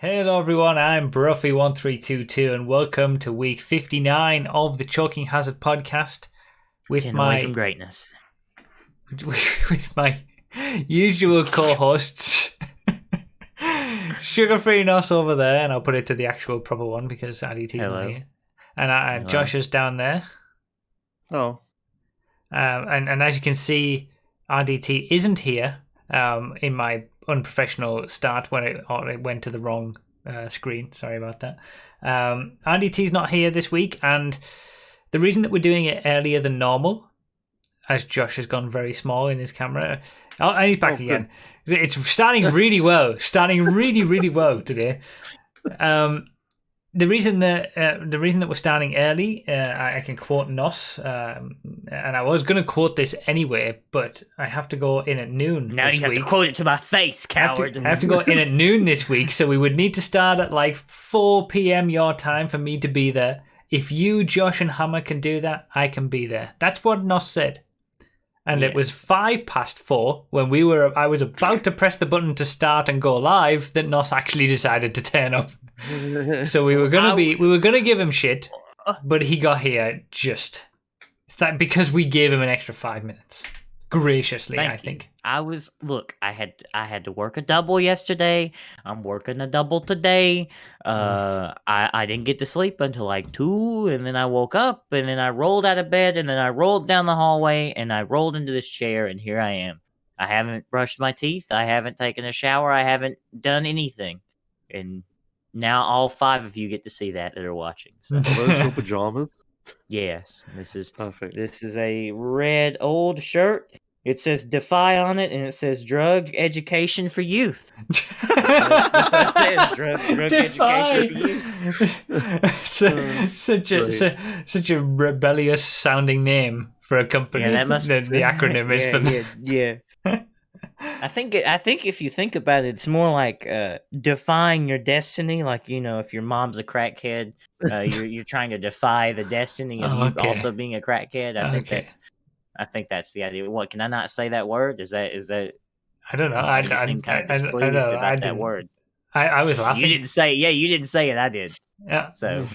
Hello everyone, I'm Broughy1322 and welcome to week 59 of the Choking Hazard podcast with away from greatness. with my usual co-hosts Sugar-Free Nos over there, and I'll put it to the actual proper one because RDT's not here. And Josh is down there. Oh. And as you can see, RDT isn't here in my unprofessional start when it went to the wrong screen. Sorry about that. RDT's not here this week, and the reason that we're doing it earlier than normal, as Josh has gone very small in his camera, and he's back again. It's starting really well. Starting really, really well today. The reason that we're starting early, I can quote Nos, and I was going to quote this anyway, but I have to go in at noon. Now this you have week. to quote it to my face, coward. I have to go in at noon this week, so we would need to start at like 4 p.m. your time for me to be there. If you, Josh, and Hammer can do that, I can be there. That's what Nos said. And It was 4:05 when I was about to press the button to start and go live that Nos actually decided to turn up. So we were gonna give him shit, but he got here just because we gave him an extra 5 minutes graciously. I think I had to work a double yesterday. I'm working a double today. I didn't get to sleep until like 2, and then I woke up, and then I rolled out of bed, and then I rolled down the hallway, and I rolled into this chair, and here I am. I haven't brushed my teeth. I haven't taken a shower. I haven't done anything, and now all 5 of you get to see that are watching. So. Are those your pajamas? Yes, this is Perfect. This is a red old shirt. It says "Defy" on it, and it says "Drug Education for Youth." That's what it says, drug education for youth. Such a rebellious sounding name for a company. Yeah, that must the acronym is for yeah. I think if you think about it, it's more like defying your destiny. Like, you know, if your mom's a crackhead, you're trying to defy the destiny of you also being a crackhead. I think that's the idea. What, can I not say that word? Is that? I don't know. I seem kind of displeased about that word. I was laughing. You didn't say it. Yeah, you didn't say it. I did. Yeah. So.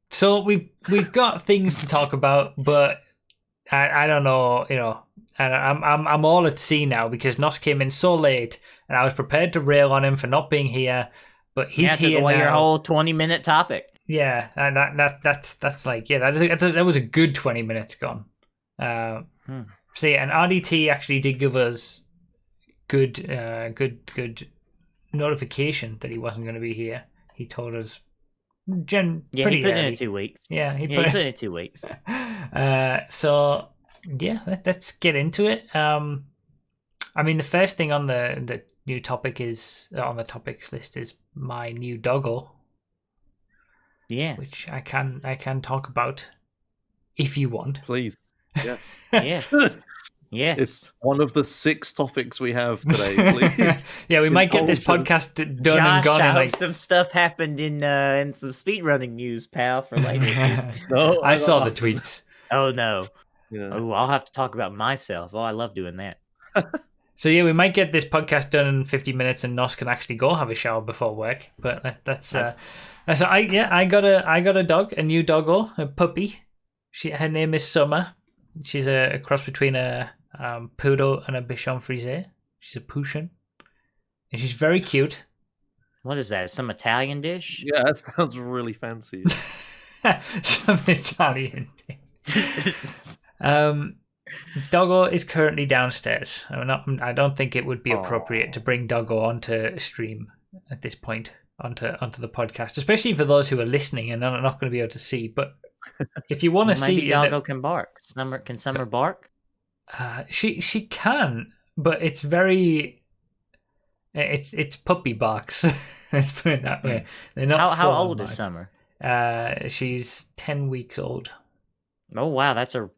So we've got things to talk about, but I don't know, you know, and I'm all at sea now because Nos came in so late, and I was prepared to rail on him for not being here, but he's here took away now. Your whole 20-minute topic. Yeah, and that's like, yeah, that was a good 20 minutes gone. So yeah, and RDT actually did give us good notification that he wasn't going to be here. He told us. He put it in 2 weeks. Yeah, he put it in 2 weeks. So yeah, let's get into it. I mean, the first thing on the new topic is on the topics list is my new doggo. Yes, which I can talk about if you want. Please, yes, yes, yes. It's one of the 6 topics we have today. Please. Yeah, we might get this podcast done and gone. I hope some stuff happened in some speedrunning news, pal, for later. No, I saw the tweets. Oh no! Yeah. Oh, I'll have to talk about myself. Oh, I love doing that. So yeah, we might get this podcast done in 50 minutes, and Nos can actually go have a shower before work. But that's so I got a dog, a new doggo, a puppy. Her name is Summer. She's a cross between a poodle and a Bichon Frise. She's a Poussin, and she's very cute. What is that? Some Italian dish? Yeah, that sounds really fancy. Some Italian dish. Doggo is currently downstairs. I don't think it would be appropriate to bring Doggo onto stream at this point onto the podcast, especially for those who are listening and are not going to be able to see. But if you want to see, maybe Doggo can bark. Can Summer bark? She can, but it's very it's puppy barks. Let's put it that way. They're not how old is Summer? She's 10 weeks old. Oh wow, that's a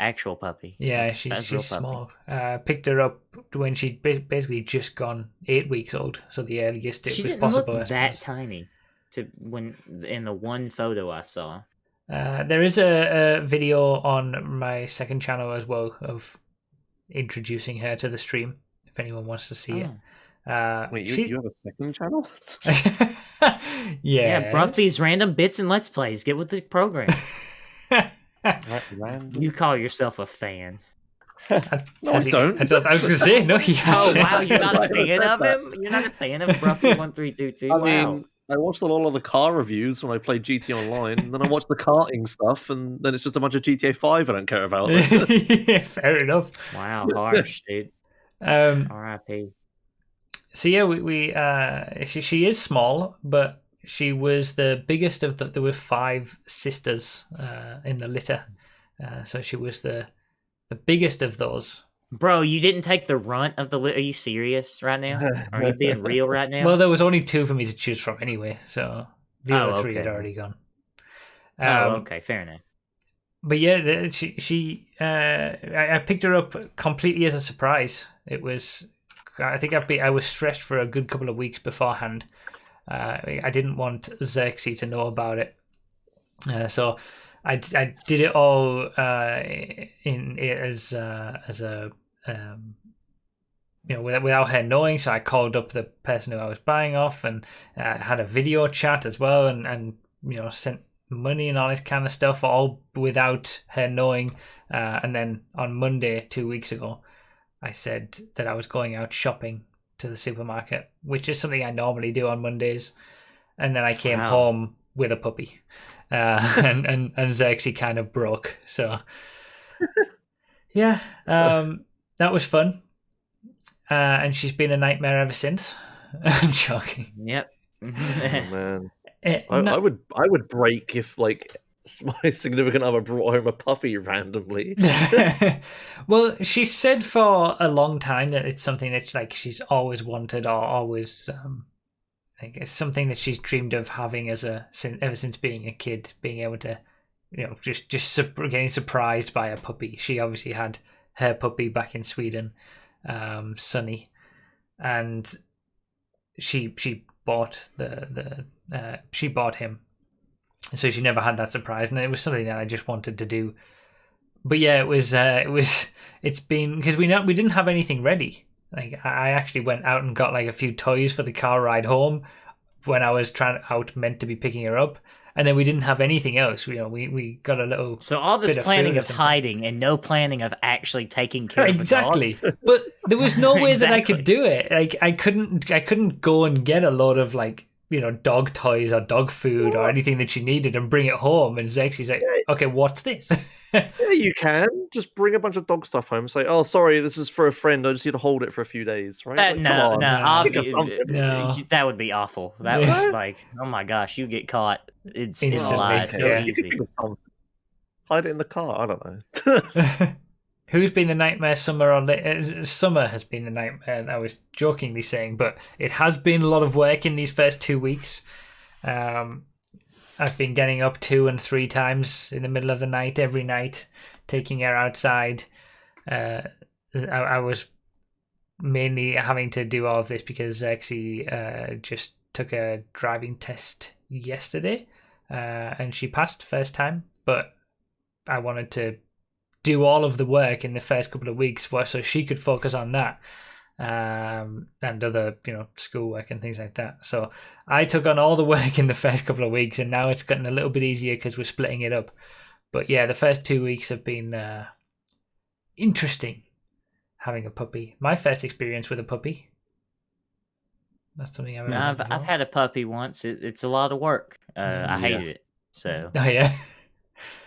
actual puppy. Yeah, she's small. Picked her up when she'd basically just gone 8 weeks old, so the earliest it was possible. Look that tiny. When in the one photo I saw. There is a video on my second channel as well of introducing her to the stream if anyone wants to see it. Wait, you have a second channel? Yeah, Broughy's random bits and let's plays. Get with the program. Random. You call yourself a fan. No, I don't. I was going to say, no, he Oh hasn't. wow, you're not a I never fan said of that. him? You're not a fan of Broughy1322? I Wow. mean, I watched a lot of the car reviews when I played GTA Online, and then I watched the karting stuff, and then it's just a bunch of GTA 5 I don't care about. Yeah, fair enough. Wow, harsh, dude. R.I.P. So yeah, she is small, but she was the biggest of there were 5 sisters in the litter, so she was the biggest of those. Bro, you didn't take the runt of the Are you serious right now? Are you being real right now? Well, there was only 2 for me to choose from anyway, so the other 3 had okay. already gone. Okay, fair enough. But yeah, I picked her up completely as a surprise. It was, I think I was stressed for a good couple of weeks beforehand. I didn't want Xerxes to know about it, so I did it all as a without her knowing. So I called up the person who I was buying off and had a video chat as well, and sent money and all this kind of stuff, all without her knowing. And then on Monday 2 weeks ago, I said that I was going out shopping to the supermarket, which is something I normally do on Mondays. And then I came home with a puppy, and Xerxes kind of broke. So yeah, that was fun. And she's been a nightmare ever since. I'm joking. Yep. Oh, man. I would break if like my significant other brought home a puppy randomly. Well, she said for a long time that it's something that like she's always wanted, or always like it's something that she's dreamed of having ever since being a kid, being able to just getting surprised by a puppy. She obviously had her puppy back in Sweden, Sunny, and she bought she bought him, so she never had that surprise, and it was something that I just wanted to do. But yeah, it's been, because we didn't have anything ready. Like I actually went out and got like a few toys for the car ride home when I was meant to be picking her up, and then we didn't have anything else. We got a little. So all this planning of hiding and no planning of actually taking care of the dog. But there was no way that I could do it. Like I couldn't go and get a load of like dog toys or dog food or anything that she needed and bring it home. And Xerxes like, okay, what's this? Yeah, you can just bring a bunch of dog stuff home and say, "Oh, sorry, this is for a friend. I just need to hold it for a few days." Right? No, No. that would be awful. That would like, oh my gosh, you get caught. It's a lie. So easy. Hide it in the car. I don't know. Who's been the nightmare, Summer or Summer has been the nightmare, I was jokingly saying, but it has been a lot of work in these first 2 weeks. I've been getting up 2 and 3 times in the middle of the night, every night, taking her outside. I was mainly having to do all of this because Xerxes just took a driving test yesterday, and she passed first time, but I wanted to do all of the work in the first couple of weeks so she could focus on that, and other schoolwork and things like that. So I took on all the work in the first couple of weeks, and now it's gotten a little bit easier because we're splitting it up. But yeah, the first 2 weeks have been interesting having a puppy. My first experience with a puppy. That's something I've had a puppy once. It's a lot of work. I hated it. So oh yeah.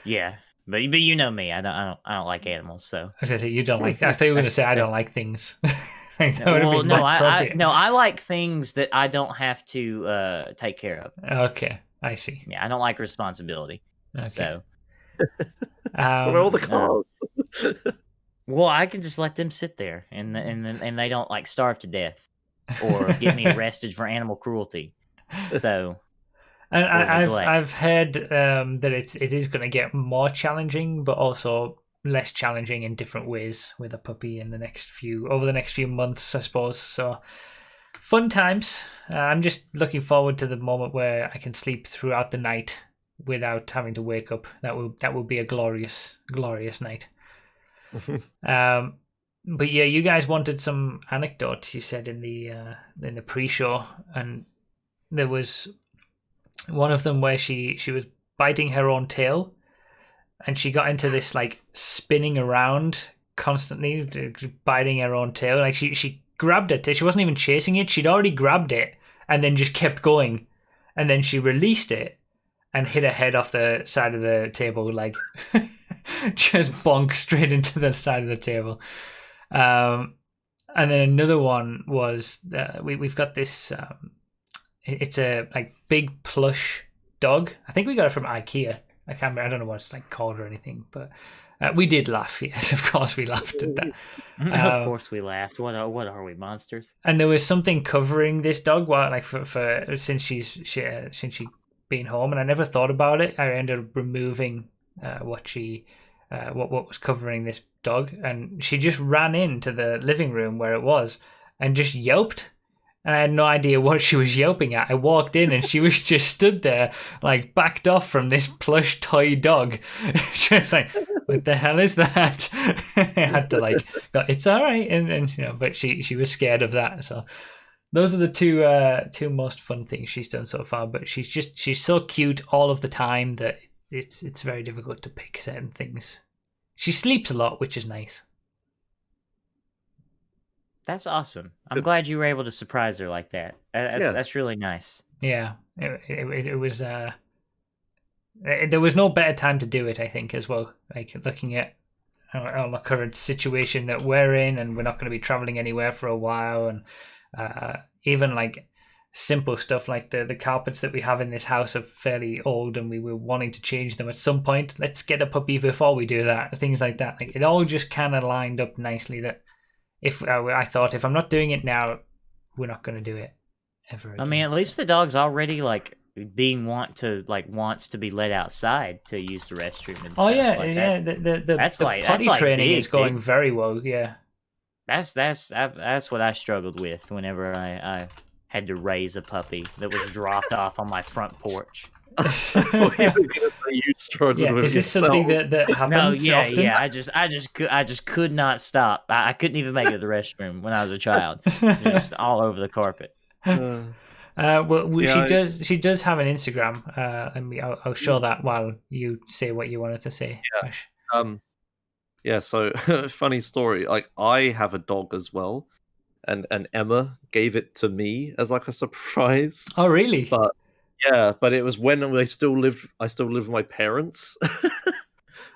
Yeah. But you know me, I don't like animals. So I was gonna say you don't like. I thought you were gonna say I don't like things. I like things that I don't have to take care of. Okay, I see. Yeah, I don't like responsibility. Okay. So, all the cars. Well, I can just let them sit there, and they don't like starve to death or get me arrested for animal cruelty. So. And I've heard that it is going to get more challenging, but also less challenging in different ways with a puppy over the next few months, I suppose. So fun times. I'm just looking forward to the moment where I can sleep throughout the night without having to wake up. That will be a glorious night. but yeah, you guys wanted some anecdotes. You said in the pre-show, and there was one of them where she was biting her own tail, and she got into this like spinning around constantly, biting her own tail. Like she grabbed it. She wasn't even chasing it. She'd already grabbed it and then just kept going, and then she released it and hit her head off the side of the table, like just bonk straight into the side of the table. And then another one was we've got this. It's a like big plush dog. I think we got it from IKEA. I can't remember. I don't know what it's like called or anything, but we did laugh. Yes, of course we laughed at that. Of course we laughed. What are we, monsters? And there was something covering this dog while like for since she's been home, and I never thought about it. I ended up removing what was covering this dog, and she just ran into the living room where it was and just yelped. And I had no idea what she was yelping at. I walked in and she was just stood there, like backed off from this plush toy dog. She was like, "What the hell is that?" I had to like, go, "It's all right," and you know, but she was scared of that. So those are the two most fun things she's done so far. But she's so cute all of the time that it's very difficult to pick certain things. She sleeps a lot, which is nice. That's awesome. I'm glad you were able to surprise her like that. That's really nice. Yeah, it was. There was no better time to do it, I think, as well. Like looking at our current situation that we're in, and we're not going to be traveling anywhere for a while, and even like simple stuff like the carpets that we have in this house are fairly old, and we were wanting to change them at some point. Let's get a puppy before we do that. Things like that. Like it all just kind of lined up nicely. That. If I thought if I'm not doing it now, we're not going to do it ever again. I mean, at least the dog's already like wants to be let outside to use the restroom and stuff. Oh yeah, like yeah. The potty training is going very well. Yeah, that's what I struggled with whenever I had to raise a puppy that was dropped off on my front porch. You struggled with is this yourself. something that happens often? I just could not stop. I couldn't even make it to the restroom when I was a child. Just all over the carpet. She does have an Instagram. I'll show that while you say what you wanted to say. Yeah. So funny story. Like I have a dog as well, and Emma gave it to me as like a surprise. Oh really? But it was when I still lived with my parents,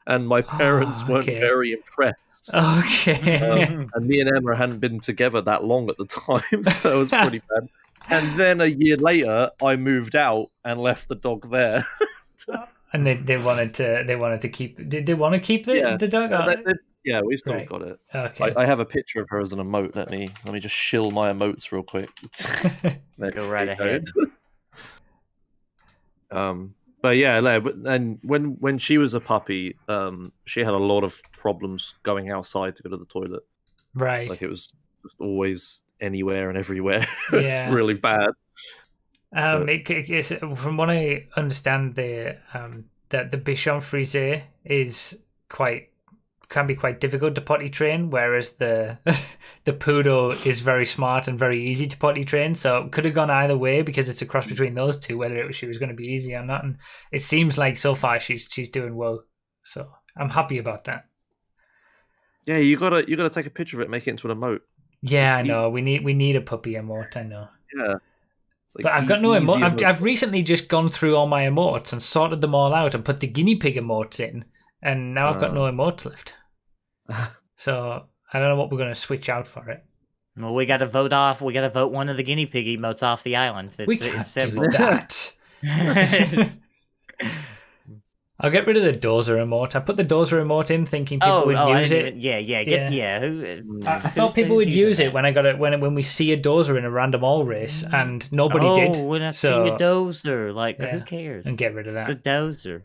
and my parents weren't very impressed. Okay. And me and Emma hadn't been together that long at the time, so it was pretty bad. And then a year later, I moved out and left the dog there. And they wanted to keep. Did they want to keep the dog? Yeah, we still got it. Okay. I have a picture of her as an emote. Let me just shill my emotes real quick. Go right ahead. But yeah, and when she was a puppy, she had a lot of problems going outside to go to the toilet. Right. Like it was just always anywhere and everywhere. It's really bad. From what I understand, that the Bichon Frise can be quite difficult to potty train, whereas the poodle is very smart and very easy to potty train. So it could have gone either way because it's a cross between those two, whether she was going to be easy or not. And it seems like so far she's doing well. So I'm happy about that. Yeah, you gotta take a picture of it, make it into an emote. Yeah, I know. We need a puppy emote. I know. Yeah. Like but I've got no emote. I've recently just gone through all my emotes and sorted them all out and put the guinea pig emotes in, and now I've got no emotes left. So I don't know what we're going to switch out for it. Well, we got to vote off. We got to vote one of the guinea pig emotes off the island. It's simple. Do that. I'll get rid of the dozer emote. I put the dozer emote in thinking people would use it. I thought people would use it when I got it when we see a dozer in a random all race, and nobody did. Oh, when I see a dozer, who cares? And get rid of that. It's a dozer.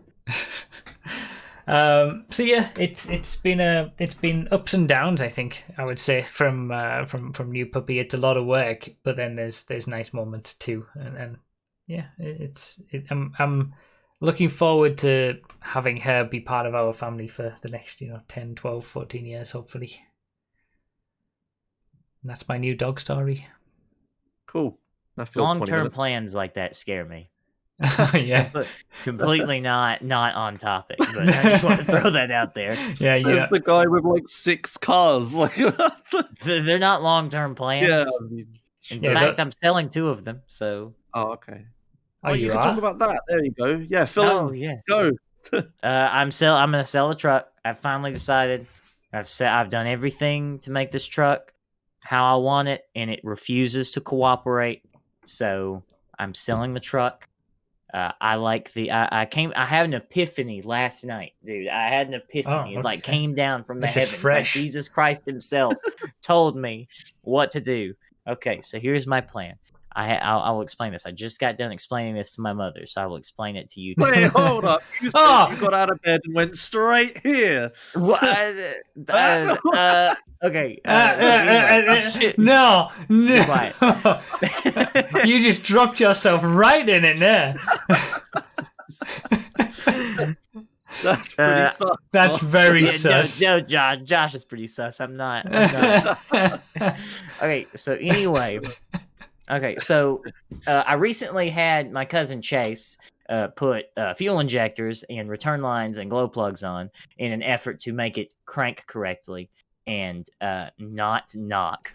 So yeah, it's been ups and downs. I think I would say from new puppy. It's a lot of work, but then there's nice moments too, and yeah, I'm looking forward to having her be part of our family for the next 10, 12, 14 years, hopefully. And that's my new dog story. Cool. That filled 20 Long-term minutes. plans like that scare me. Yeah. Completely not on topic, but I just want to throw that out there. Yeah, you There's the guy with like 6 cars. Like, They're not long-term plans. yeah. I mean, In Yeah, fact, I'm selling 2 of them, so... Oh, okay. Oh, you you can are? talk about that. There you go. Yeah, fill Oh, in. yeah. Go. I'm gonna sell the truck. I've finally decided. I've done everything to make this truck how I want it, and it refuses to cooperate. So I'm selling the truck. I like the. I had an epiphany last night, dude. I had an epiphany. Oh, It like okay. came down from the This is heavens. fresh. Like Jesus Christ Himself told me what to do. Okay, so here's my plan. I will explain this. I just got done explaining this to my mother, so I will explain it to you. Too. Wait, hold up. You said Oh! you got out of bed and went straight here. What? Okay. Anyway. Shit. No. Be quiet. You just dropped yourself right in it there. That's pretty sus. That's very Yeah, sus. no, Josh is pretty sus. I'm not. Okay, so anyway. Okay, so I recently had my cousin Chase put fuel injectors and return lines and glow plugs on in an effort to make it crank correctly and not knock.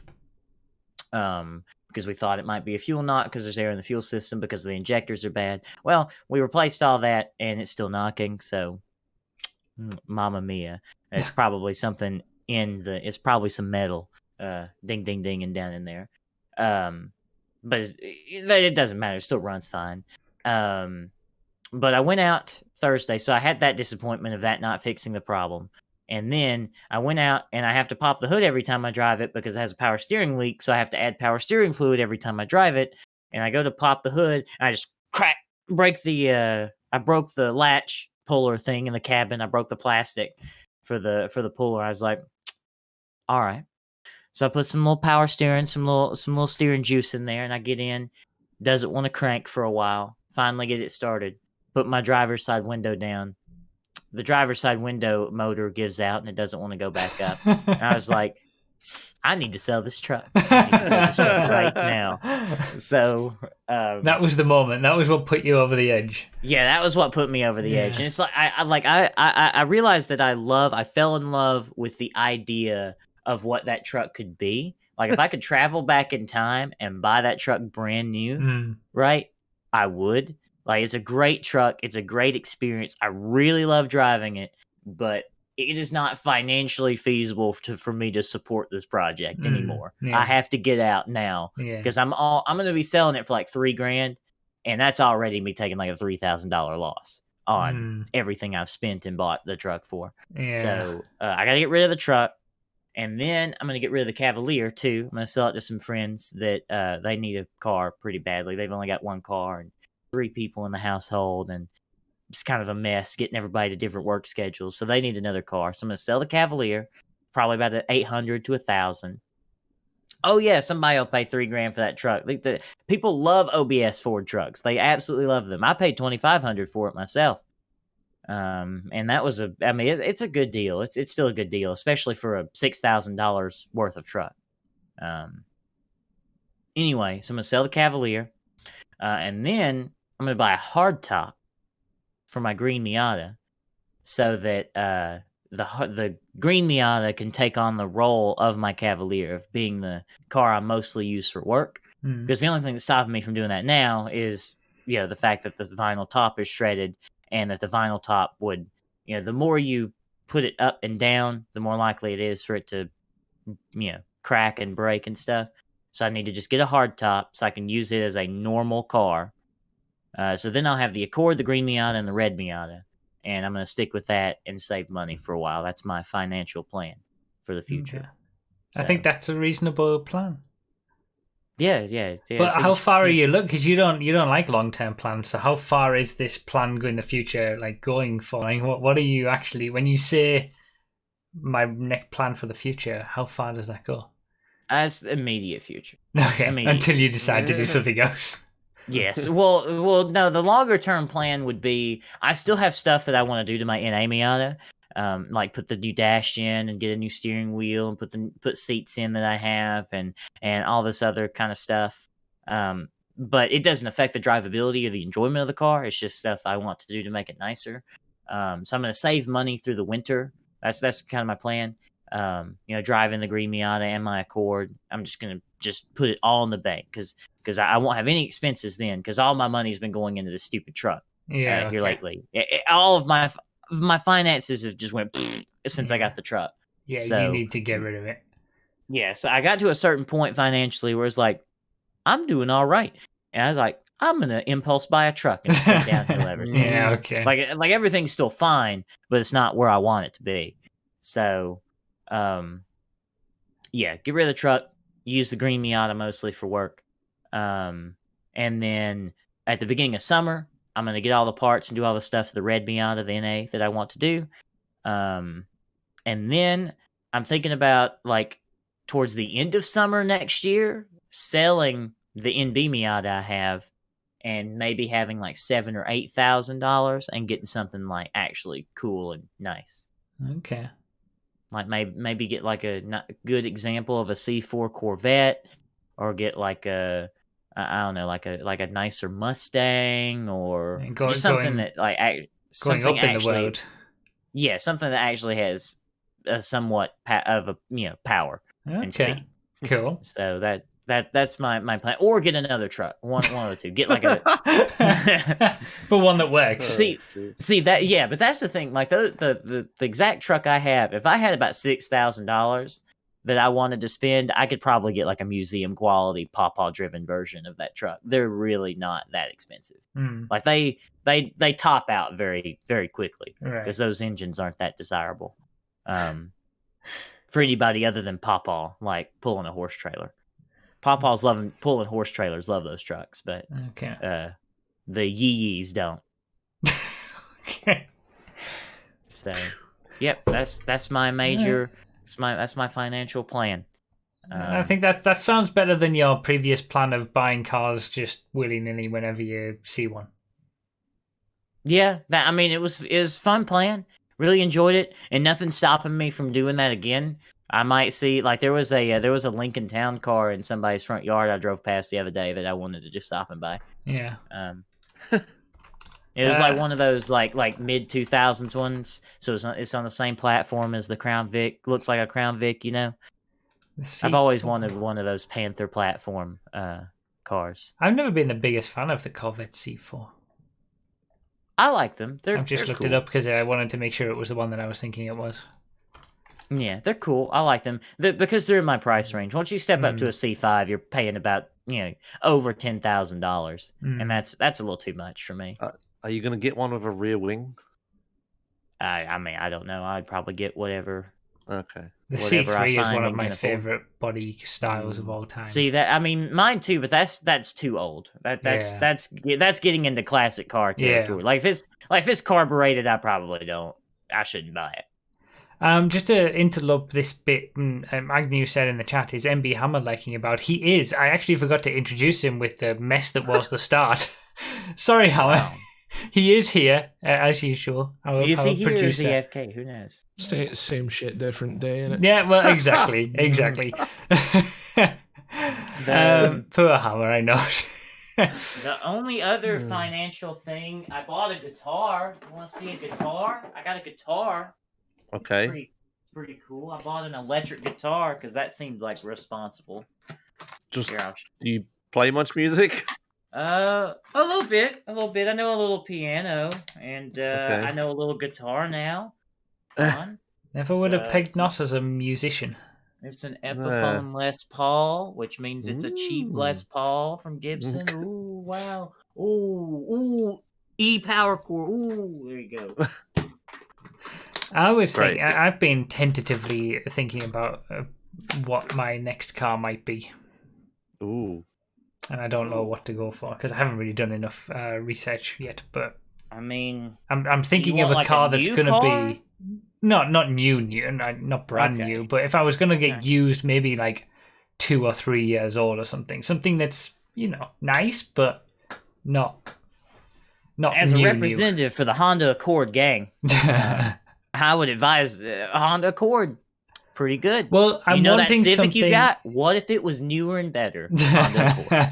Because we thought it might be a fuel knock because there's air in the fuel system because the injectors are bad. Well, we replaced all that and it's still knocking, so Mamma Mia. It's probably something it's probably some metal ding ding ding and down in there. But it doesn't matter. It still runs fine. But I went out Thursday, so I had that disappointment of that not fixing the problem. And then I went out and I have to pop the hood every time I drive it because it has a power steering leak. So I have to add power steering fluid every time I drive it. And I go to pop the hood and I just I broke the latch puller thing in the cabin. I broke the plastic for the puller. I was like, all right. So I put some little power steering, some little steering juice in there, and I get in. Doesn't want to crank for a while. Finally get it started. Put my driver's side window down. The driver's side window motor gives out, and it doesn't want to go back up. And I was like, I need to sell this truck. I need to sell this truck right now. So that was the moment. That was what put you over the edge. Yeah, that was what put me over the edge. And it's like I realized that I fell in love with the idea of what that truck could be. Like if I could travel back in time and buy that truck brand new, right? I would. Like it's a great truck. It's a great experience. I really love driving it, but it is not financially feasible for me to support this project anymore. Yeah. I have to get out now because I'm going to be selling it for like $3,000, and that's already me taking like a $3,000 loss on everything I've spent and bought the truck for. Yeah. So I got to get rid of the truck. And then I'm going to get rid of the Cavalier, too. I'm going to sell it to some friends that they need a car pretty badly. They've only got 1 car and 3 people in the household, and it's kind of a mess getting everybody to different work schedules. So they need another car. So I'm going to sell the Cavalier, probably about $800 to $1,000. Oh, yeah, somebody will pay $3,000 for that truck. The people love OBS Ford trucks. They absolutely love them. I paid $2,500 for it myself. And that was it's a good deal. It's still a good deal, especially for a $6,000 worth of truck. Anyway, so I'm gonna sell the Cavalier, and then I'm gonna buy a hardtop for my green Miata, so that the green Miata can take on the role of my Cavalier of being the car I mostly use for work. Because the only thing that's stopping me from doing that now is the fact that the vinyl top is shredded. And that the vinyl top would, the more you put it up and down, the more likely it is for it to, crack and break and stuff. So I need to just get a hard top so I can use it as a normal car. So then I'll have the Accord, the green Miata, and the red Miata. And I'm going to stick with that and save money for a while. That's my financial plan for the future. Okay. I think that's a reasonable plan. Yeah. But how far are you? Look, because you don't like long-term plans. So how far is this plan going in the future? Like going for? Like what are you actually? When you say my next plan for the future, how far does that go? As immediate future. Okay, until you decide to do something else. Yes. Well, no. The longer-term plan would be I still have stuff that I want to do to my NA Miata. like put the new dash in and get a new steering wheel and put seats in that I have and all this other kind of stuff. But it doesn't affect the drivability or the enjoyment of the car. It's just stuff I want to do to make it nicer. So I'm going to save money through the winter. That's kind of my plan. Driving the green Miata and my Accord. I'm just going to just put it all in the bank because I won't have any expenses then because all my money's been going into this stupid truck here lately. All of my finances have just went since I got the truck. Yeah, so, you need to get rid of it. Yeah, so I got to a certain point financially where it's like, I'm doing all right. And I was like, I'm going to impulse buy a truck and just go downhill everything. Yeah, okay. Like everything's still fine, but it's not where I want it to be. So, get rid of the truck, use the green Miata mostly for work. And then at the beginning of summer, I'm going to get all the parts and do all the stuff to the red Miata, the NA that I want to do. And then I'm thinking about like towards the end of summer next year, selling the NB Miata I have and maybe having like $7,000 or $8,000 and getting something like actually cool and nice. Okay. Like maybe get like a good example of a C4 Corvette, or get like a I don't know, like a nicer Mustang, or just something that like something up in actually, the world. Yeah, something that actually has a somewhat of a power and speed. Cool. So that's my plan. Or get another truck. One of the two. Get like a but one that works. See that? Yeah, but that's the thing. Like the exact truck I have, if I had about $6,000 that I wanted to spend, I could probably get like a museum quality pawpaw driven version of that truck. They're really not that expensive. Like they top out very, very quickly because those engines aren't that desirable for anybody other than pawpaw, like pulling a horse trailer. Pawpaws pulling horse trailers love those trucks, but the yee-yees don't. Okay. So, yep, that's my major. That's my financial plan. I think that sounds better than your previous plan of buying cars just willy-nilly whenever you see one. Yeah, it was a fun plan. Really enjoyed it, and nothing's stopping me from doing that again. I might see, like, there was a Lincoln Town car in somebody's front yard I drove past the other day that I wanted to just stop and buy. Yeah. It was like one of those like mid 2000s ones, so it's on the same platform as the Crown Vic. Looks like a Crown Vic, I've always wanted one of those Panther platform cars. I've never been the biggest fan of the Corvette C4. I like them. I've just looked it up because I wanted to make sure it was the one that I was thinking it was. Yeah, they're cool. I like them because they're in my price range. Once you step up to a C5, you're paying about over $10,000, and that's a little too much for me. Are you going to get one with a rear wing? I don't know. I'd probably get whatever. Okay. The C3 is one of my favorite body styles of all time. See that? Mine too, but that's too old. That's getting into classic car territory. Yeah. Like if it's carbureted, I shouldn't buy it. Just to interlope this bit, Agnew said in the chat, is MB Hammer liking about? He is. I actually forgot to introduce him with the mess that was the start. Sorry, Hammer. Wow. He is here, as usual. Is he here or is he AFK? Who knows? Same shit, different day, innit? Yeah, well, exactly. Poor Hammer, I know. The only other financial thing, I bought a guitar. You want to see a guitar? I got a guitar. Okay. Pretty cool. I bought an electric guitar because that seemed like responsible. Do you play much music? A little bit. I know a little piano, and I know a little guitar now. Never would have pegged Nos as a musician. It's an Epiphone Les Paul, which means it's a cheap Les Paul from Gibson. Ooh, wow. Ooh, E-Power Core. Ooh, there you go. I always think, I've been tentatively thinking about what my next car might be. Ooh. And I don't know what to go for because I haven't really done enough research yet. But I'm thinking of a car that's going to be not new, not brand new. But if I was going to get used, maybe like 2 or 3 years old or something that's nice, but not as new, a representative for the Honda Accord gang. I would advise a Honda Accord. Pretty good. Well, I'm you know that wanting Civic something. you got? What if it was newer and better? Honda Accord.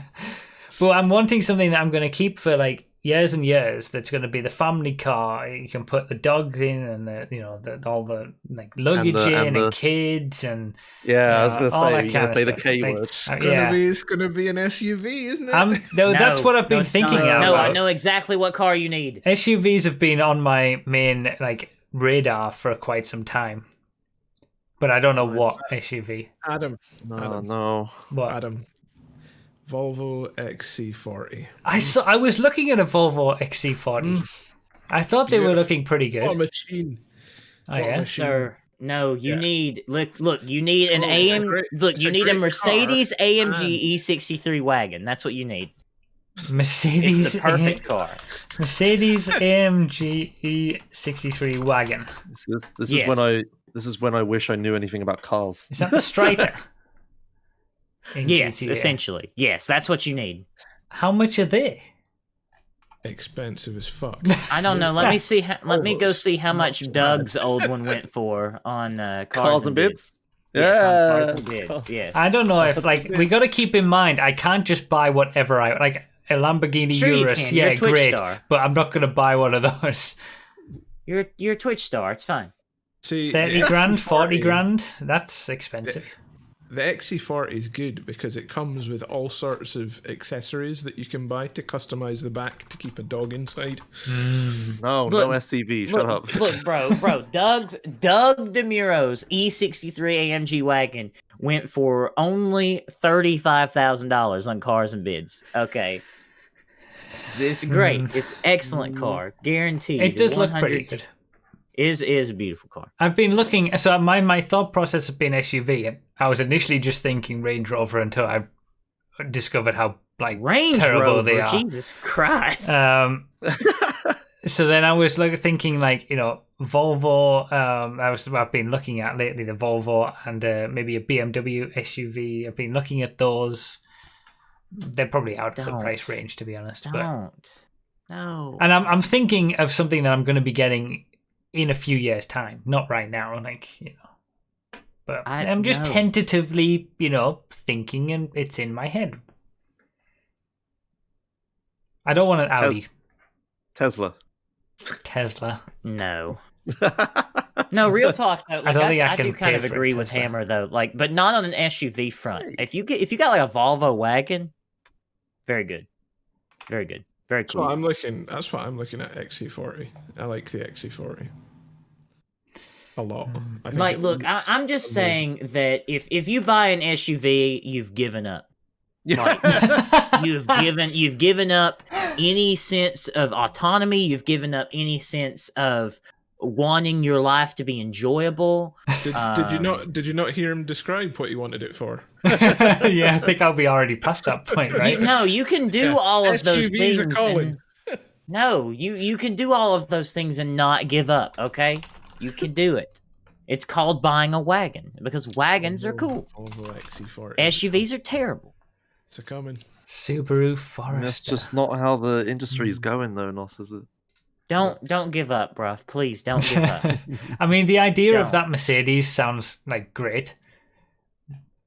Well, I'm wanting something that I'm going to keep for like years and years. That's going to be the family car. You can put the dog in, and all the like luggage and kids and I was going to all say that you're kind going to say of the stuff. K Like, word. It's gonna be an SUV, isn't it? No, that's what I've been it's thinking not. of. No, I know exactly what car you need. SUVs have been on my main like radar for quite some time, but I don't know what SUV. Adam. No. What? Adam. Volvo XC40. I was looking at a Volvo XC40. I thought they were looking pretty good. What a machine! Oh yeah, sir. No, you need look. You need an You need a Mercedes AMG E63 wagon. That's what you need. Mercedes. It's the perfect car. Mercedes AMG E63 wagon. This is when I wish I knew anything about cars. Is that the Striker? Yes, GTA? essentially. Yes, that's what you need. How much are they? Expensive as fuck. I don't know. Let me see. Let me go see how much Doug's old one went for on Cars and Bids. Yeah. Yes. I don't know if like we got to keep in mind. I can't just buy whatever I like. A Lamborghini Urus, You're a Twitch great, star. but I'm not going to buy one of those. You're a Twitch star. It's fine. See, 30 grand, 40 grand. That's expensive. The XC40 is good because it comes with all sorts of accessories that you can buy to customize the back to keep a dog inside. No SUV. Shut up. Look, bro. Doug DeMuro's E63 AMG wagon went for only $35,000 on Cars and Bids. Okay. It's great. It's excellent car. Guaranteed. It does look pretty good. Is a beautiful car. I've been looking, so my thought process has been SUV. I was initially just thinking Range Rover until I discovered how Range terrible Rover, they are. Jesus Christ. So then I was thinking Volvo. I've been looking at lately the Volvo and maybe a BMW SUV. I've been looking at those. They're probably out of the price range, to be honest. No. And I'm thinking of something that I'm going to be getting in a few years' time, not right now, But I'm just tentatively, thinking, and it's in my head. I don't want an Audi. Tesla. No. No, real talk. Though, I don't think I do kind of agree with Hammer though, but not on an SUV front. If you got like a Volvo wagon, very good, very good. Very cool. That's what I'm looking at XC40. I like the XC40 a lot. I'm just saying that if you buy an SUV, you've given up. Yeah. You've given up any sense of autonomy. You've given up any sense of wanting your life to be enjoyable. Did you not hear him describe what he wanted it for? Yeah, I think I'll be already past that point, right? You can do all of those SUVs things. Are calling. You can do all of those things and not give up, okay? You can do it. It's called buying a wagon because wagons are cool. Volvo XC40. SUVs are terrible. It's a coming. Subaru Forester. That's just not how the industry's going, though, Nos, is it? Don't give up, bruv. Please don't give up. I mean, the idea of that Mercedes sounds great.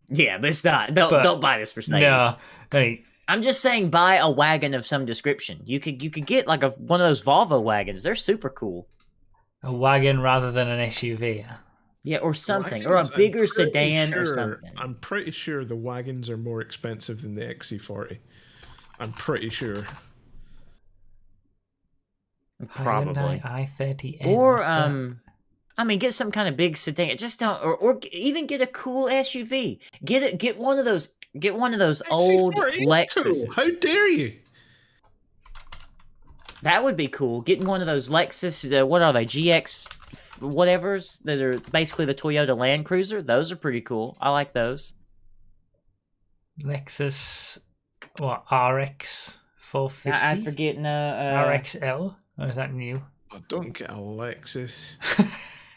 Yeah, but it's not. Don't buy this Mercedes. No, I'm just saying, buy a wagon of some description. You could get one of those Volvo wagons. They're super cool. A wagon rather than an SUV. Yeah, or something, or a bigger sedan or something. I'm pretty sure the wagons are more expensive than the XC40. I'm pretty sure. Probably. i30N. Or get some kind of big sedan. Just don't, or even get a cool SUV. Get one of those. Get one of those old Lexus. Cool. How dare you? That would be cool. Getting one of those Lexus. What are they? GX whatevers that are basically the Toyota Land Cruiser. Those are pretty cool. I like those. Lexus, RX 450? I forget. RXL? Or is that new? I don't get a Lexus.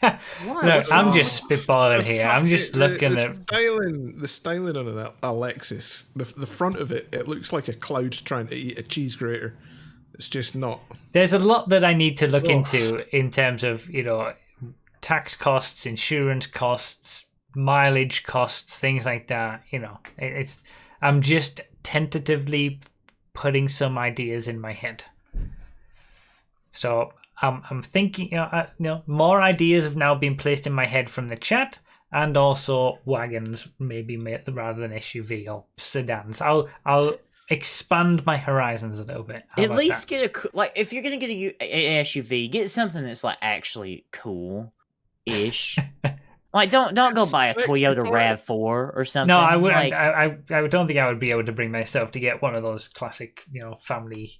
Look, I'm just spitballing here. I'm just looking at the styling on a Lexus. The front of it looks like a cloud trying to eat a cheese grater. It's just not. There's a lot that I need to look into in terms of tax costs, insurance costs, mileage costs, things like that. You know, I'm just tentatively putting some ideas in my head. So I'm thinking, more ideas have now been placed in my head from the chat, and also wagons maybe rather than SUV or sedans. I'll expand my horizons a little bit. At least get if you're gonna get an SUV, get something that's like actually cool-ish. Like don't go buy a Toyota RAV4 or something. No, I wouldn't. Like, I don't think I would be able to bring myself to get one of those classic, family.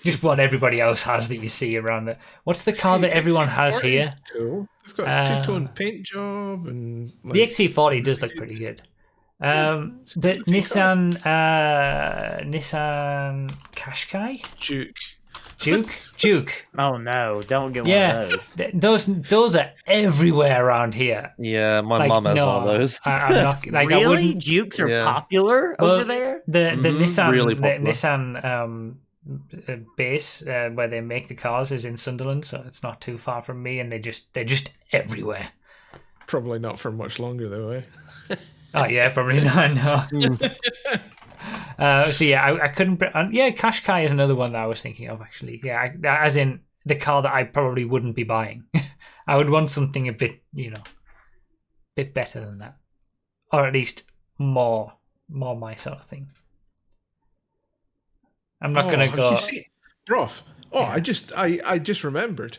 Just what everybody else has that you see around. What's the car that everyone has here? Cool. They've got a two-tone paint job and the XC40 does look pretty good. The Nissan Qashqai? Duke. Oh no! Don't get one of those. Those are everywhere around here. Yeah, my mum has one of those. I'm not, really? Dukes are popular over there? The Nissan, really the Nissan base where they make the cars is in Sunderland, so it's not too far from me, and they're just everywhere. Probably not for much longer though, eh? Oh yeah, probably not. No. So yeah, I couldn't. Qashqai is another one that I was thinking of actually. Yeah, as in the car that I probably wouldn't be buying. I would want something a bit, bit better than that, or at least more my sort of thing. I'm not gonna go. Brough. Oh, Yeah. I just remembered.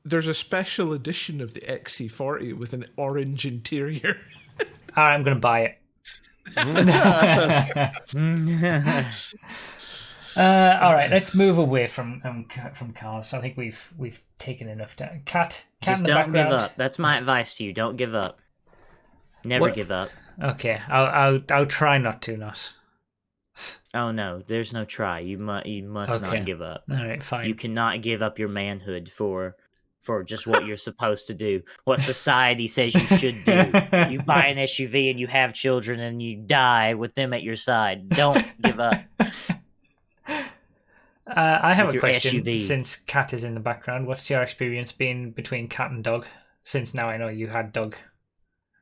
There's a special edition of the XC40 with an orange interior. All right, I'm gonna buy it. All right, let's move away from cars. I think we've taken enough time. Cat Just in the don't background. give up. That's my advice to you. Don't give up. Never give up. Okay, I'll try not to, Nos. Oh no, there's no try. You must not give up. All right, fine. You cannot give up your manhood for just what you're supposed to do, what society says you should do. You buy an SUV and you have children and you die with them at your side. Don't give up. I have With a your question. SUV. Since Cat is in the background, what's your experience been between cat and dog? Since now I know you had dog.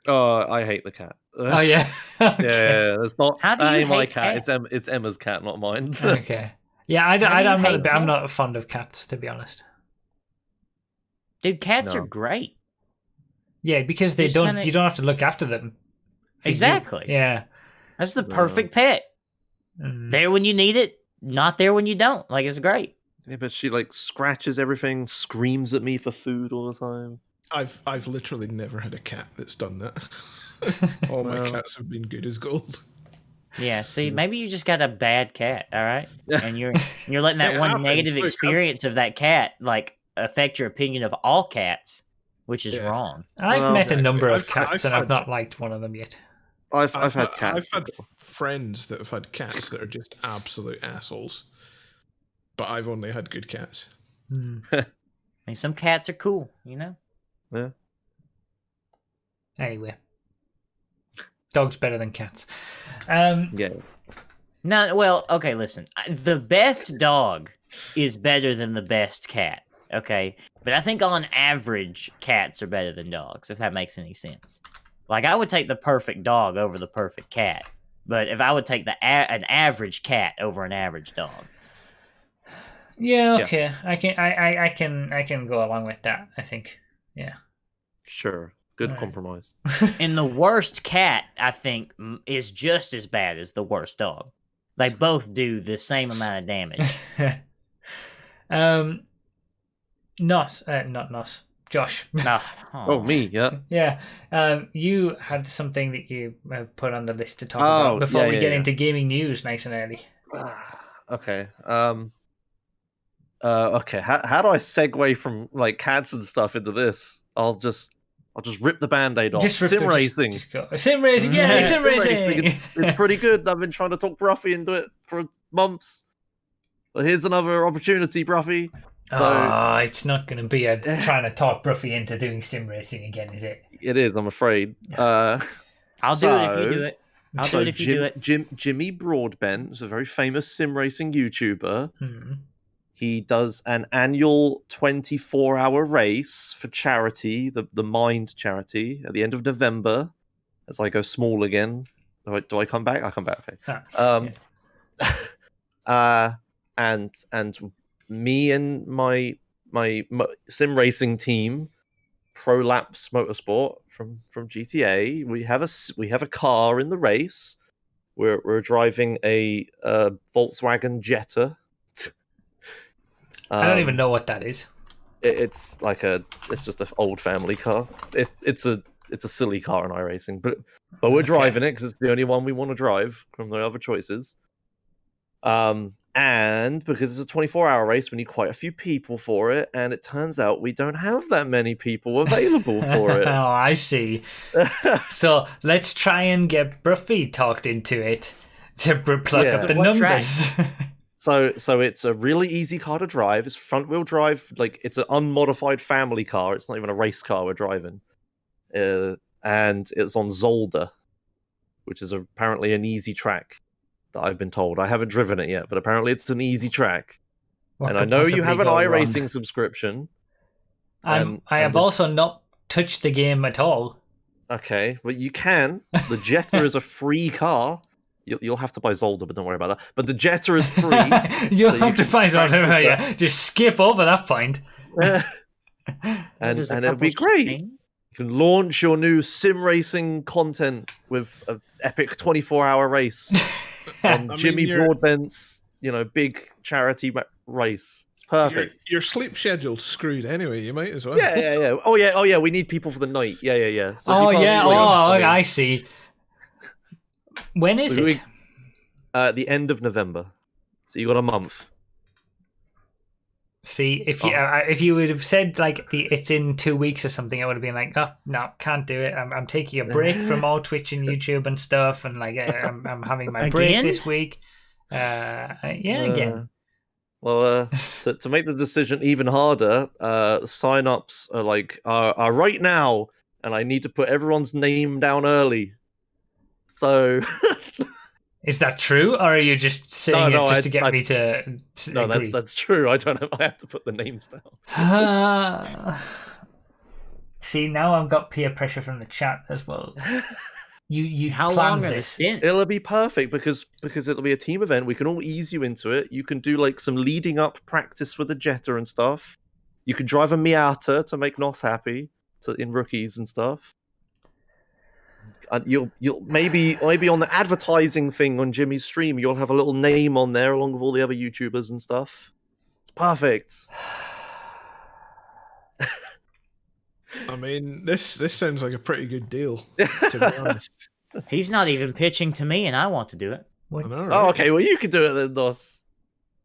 Oh, I hate the cat. Oh yeah. Okay. Yeah, it's not. How do you my hate cat. cats? It's Emma's cat, not mine. Okay. Yeah, I'm not fond of cats, to be honest. Dude, cats No. are great. Yeah, because You don't have to look after them. Exactly. Yeah. That's the perfect pet. Mm. There when you need it, not there when you don't. Like, it's great. Yeah, but she scratches everything, screams at me for food all the time. I've literally never had a cat that's done that. All my cats have been good as gold. Yeah, see, maybe you just got a bad cat, all right? Yeah. And you're letting that It one happens. negative Look, experience of that cat affect your opinion of all cats, which is Yeah. wrong. I've Well, met a number of I've cats, and I've had- not liked one of them yet. I've had cats. I've had before. friends that have had cats that are just absolute assholes. But I've only had good cats. Mm. I mean, some cats are cool, you know? Yeah. Anyway, dogs better than cats. Um, Yeah. No, well, okay, listen. The best dog is better than the best cat, okay? But I think on average, cats are better than dogs, if that makes any sense. Like, I would take the perfect dog over the perfect cat. But if I would take an average cat over an average dog. yeah, okay. I can go along with that, I think. Yeah. Sure. Good Alright. compromise. And the worst cat, I think, is just as bad as the worst dog. They both do the same amount of damage. Nos, not Nos. Josh. Oh, me, yeah. Yeah. You had something that you have put on the list to talk about before we get into gaming news nice and early. Okay. Okay. How do I segue from cats and stuff into this? I'll just rip the band-aid off. Sim racing. Just go. Sim racing, yeah, sim racing. It's pretty good. I've been trying to talk Broughy into it for months. But here's another opportunity, Broughy. So it's not going to be trying to talk Broughy into doing sim racing again, is it? it is, I'm afraid. I'll do it if you do it. I'll do it if you do it. Jimmy Broadbent is a very famous sim racing YouTuber. Hmm. he does an annual 24-hour race for charity, the Mind charity, at the end of November. As I go small again, do I come back? I come back. Okay. And me and my sim racing team, Prolapse Motorsport from GTA, we have a car in the race. We're driving a Volkswagen Jetta. I don't even know what that is. It's just an old family car. It's a silly car in iRacing, but we're driving it because it's the only one we want to drive from the other choices. And because it's a 24-hour race, we need quite a few people for it, and it turns out we don't have that many people available for it. Oh, I see. So let's try and get Broughy talked into it to plug up the numbers. So it's a really easy car to drive. It's front-wheel drive, like it's an unmodified family car. It's not even a race car we're driving. And it's on Zolder, which is apparently an easy track that I've been told. I haven't driven it yet, but apparently it's an easy track. And I know you have an iRacing subscription. I have also not touched the game at all. Okay, but you can. The Jetta is a free car. You'll have to buy Zolder, but don't worry about that. But the Jetta is free. You'll have to buy Zolder, yeah. Just skip over that point. and it'll be great. You can launch your new sim racing content with an epic 24-hour race on Jimmy Broadbent's, big charity race. It's perfect. Your sleep schedule's screwed anyway. You might as well. Yeah. Oh yeah. We need people for the night. Yeah. So I see. When is it? The end of November. So you got a month. See, if you would have said it's in 2 weeks or something, I would have been like, oh no, can't do it. I'm taking a break from all Twitch and YouTube and stuff, and I'm having my break this week. Again. Well, to make the decision even harder, sign-ups are right now, and I need to put everyone's name down early. So, is that true, or are you just saying to get me to? No, agree? that's true. I have to put the names down. See, now I've got peer pressure from the chat as well. You how long are the stints? It'll be perfect because it'll be a team event. We can all ease you into it. You can do some leading up practice with the Jetta and stuff. You can drive a Miata to make Nos happy in rookies and stuff. And you'll maybe on the advertising thing on Jimmy's stream, you'll have a little name on there along with all the other YouTubers and stuff. It's perfect. I mean, this sounds like a pretty good deal, to be honest. He's not even pitching to me, and I want to do it. I know, right? Oh, okay. Well, you can do it then, Nos.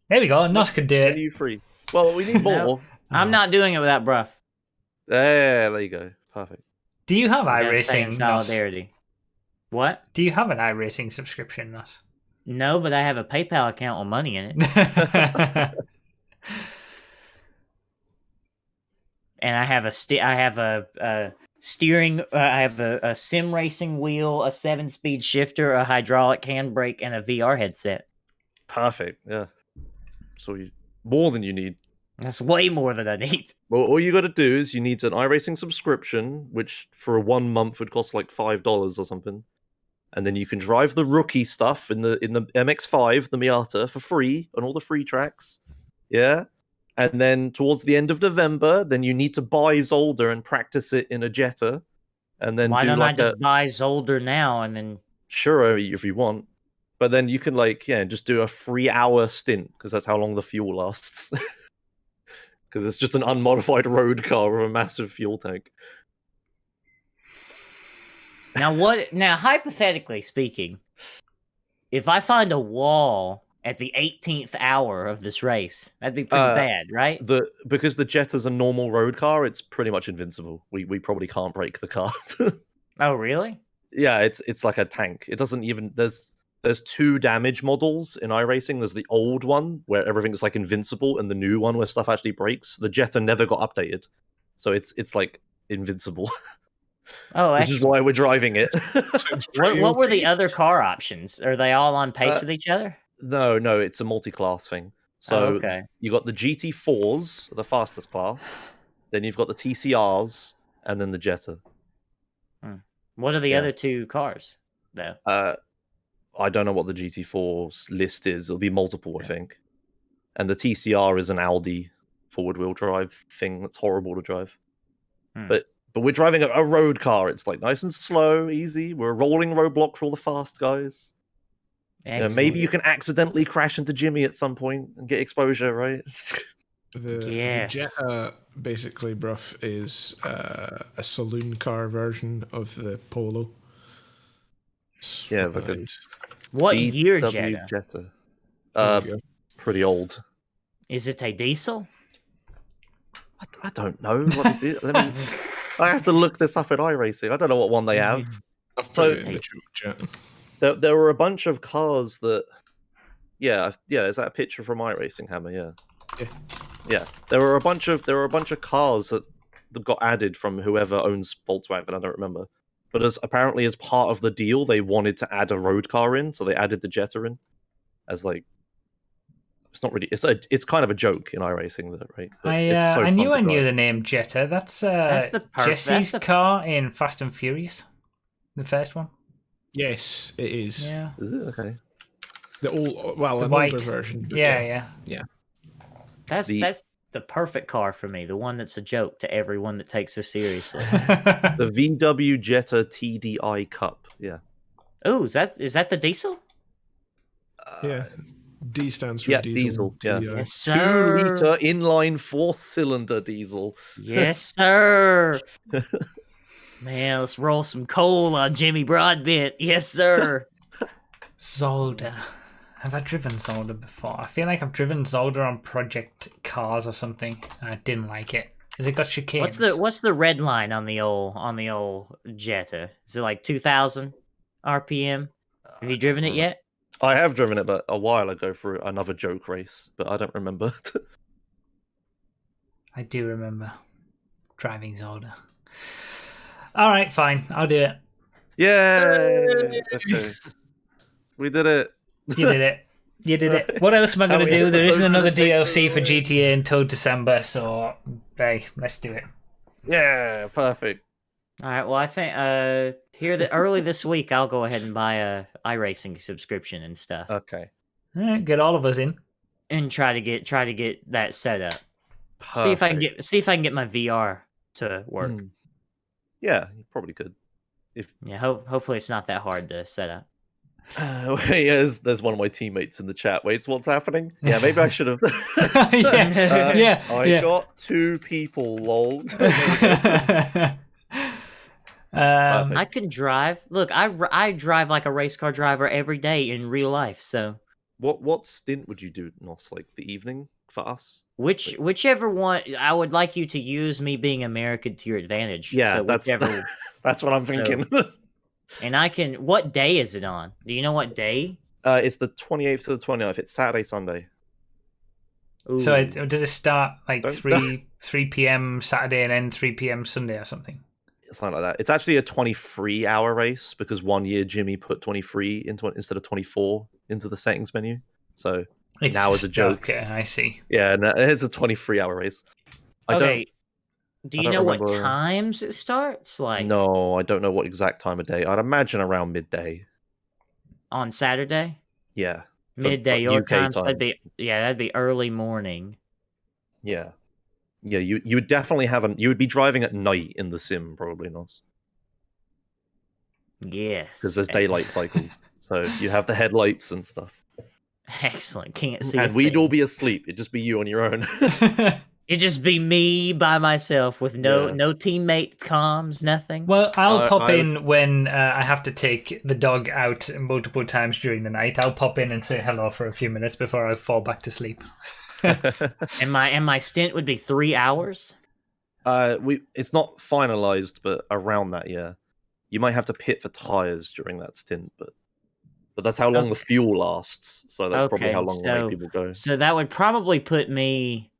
There we go. Nos can do it. Are you free? Well, we need more. No, I'm not doing it without Brough. There you go. Perfect. Do you have Stay in iRacing? solidarity. What? Do you have an iRacing subscription, Nos? No, but I have a PayPal account with money in it. And I have a steering. I have a sim racing wheel, a 7-speed shifter, a hydraulic handbrake, and a VR headset. Perfect. Yeah. So more than you need. That's way more than I need. Well, all you got to do is you need an iRacing subscription, which for 1 month would cost like $5 or something, and then you can drive the rookie stuff in the MX-5, the Miata, for free on all the free tracks. Yeah. And then towards the end of November, then you need to buy Zolder and practice it in a Jetta. And then why don't I just buy Zolder now and then? Sure, if you want. But then you can just do a 3-hour stint because that's how long the fuel lasts. Because it's just an unmodified road car with a massive fuel tank. Now, hypothetically speaking, if I find a wall at the 18th hour of this race, that'd be pretty bad, right? Because the Jetta's a normal road car, it's pretty much invincible. We probably can't break the car. Oh, really? Yeah, it's like a tank. It doesn't even there's 2 damage models in iRacing. There's the old one where everything's invincible, and the new one where stuff actually breaks. The Jetta never got updated, so it's invincible. Oh, which is why we're driving it. What were the other car options? Are they all on pace with each other? No, it's a multi-class thing. So okay. you got the GT4s, the fastest class. Then you've got the TCRs, and then the Jetta. What are the Yeah. other two cars, though? I don't know what the GT4's list is. It'll be multiple, I Yeah. think. And the TCR is an Audi forward-wheel drive thing that's horrible to drive. But we're driving a road car. It's like nice and slow, easy. We're a rolling roadblock for all the fast guys. Maybe you can accidentally crash into Jimmy at some point and get exposure, right? The Jetta, basically, Brough, is a saloon car version of the Polo. Yeah, but good. What year VW Jetta? Jetta? Pretty old. Is it a diesel? I don't know what it is. I have to look this up in iRacing. I don't know what one they have. So there were a bunch of cars that, yeah. Is that a picture from iRacing Hammer? Yeah. There were a bunch of cars that got added from whoever owns Volkswagen. I don't remember, but apparently as part of the deal, they wanted to add a road car in, so they added the Jetta in as like. It's not really. It's kind of a joke in iRacing, right? I knew I knew the name Jetta. That's Jesse's car in Fast and Furious, the first one. Yes, it is. Yeah. Is it okay? The older version. But yeah. That's the perfect car for me. The one that's a joke to everyone that takes us seriously. The VW Jetta TDI Cup. Yeah. Oh, is that the diesel? Yeah. D stands for diesel. Yeah. Yes, sir. 2-liter inline 4-cylinder diesel. Yes, sir. Man, let's roll some coal on Jimmy Broadbent. Yes, sir. Zolder. Have I driven Zolder before? I feel like I've driven Zolder on Project Cars or something, and I didn't like it. Has it got chicanes? What's the red line on the old Jetta? Is it like 2,000 RPM? Have you driven it yet? I have driven it, but a while ago for another joke race, but I don't remember. I do remember driving Zolder. All right, fine. I'll do it. Yay! Okay. We did it. You did it. You did it. What else am I going to do? There isn't another DLC for GTA until December, so hey, let's do it. Yeah, perfect. All right. Well, I think early this week, I'll go ahead and buy a iRacing subscription and stuff. Okay. All right, get all of us in and try to get that set up. Perfect. See if I can get my VR to work. Yeah, you probably could. Hopefully it's not that hard to set up. There's one of my teammates in the chat. Wait, what's happening? Yeah, maybe I should have. I got 2 people, lol. I can drive. Look, I drive like a race car driver every day in real life. So, what stint would you do, Nos? Like the evening for us? Whichever one. I would like you to use me being American to your advantage. Yeah, so that's what I'm thinking. And I can. What day is it on? Do you know what day? It's the 28th to the 29th. It's Saturday, Sunday. Ooh. So does it start like 3 p.m. Saturday and end 3 p.m. Sunday or something? Something like that. It's actually a 23-hour race because one year Jimmy put 23 instead of 24 into the settings menu. So now it's a joke. Okay, I see. Yeah, no, it's a 23-hour race. Do you know what times it starts? Like, no, I don't know what exact time of day. I'd imagine around midday. On Saturday? Yeah. Midday your time. So that'd be early morning. Yeah. Yeah, you would definitely you would be driving at night in the sim, probably, Nos. Yes. Because there's daylight cycles. So you have the headlights and stuff. Excellent. Can't see. And we'd all be asleep. It'd just be you on your own. It'd just be me by myself with no teammates, comms, nothing. Well, I'll pop in when I have to take the dog out multiple times during the night. I'll pop in and say hello for a few minutes before I fall back to sleep. And my stint would be 3 hours. It's not finalized, but around that, yeah. You might have to pit for tires during that stint, but that's how long the fuel lasts. So that's probably how long people go. So that would probably put me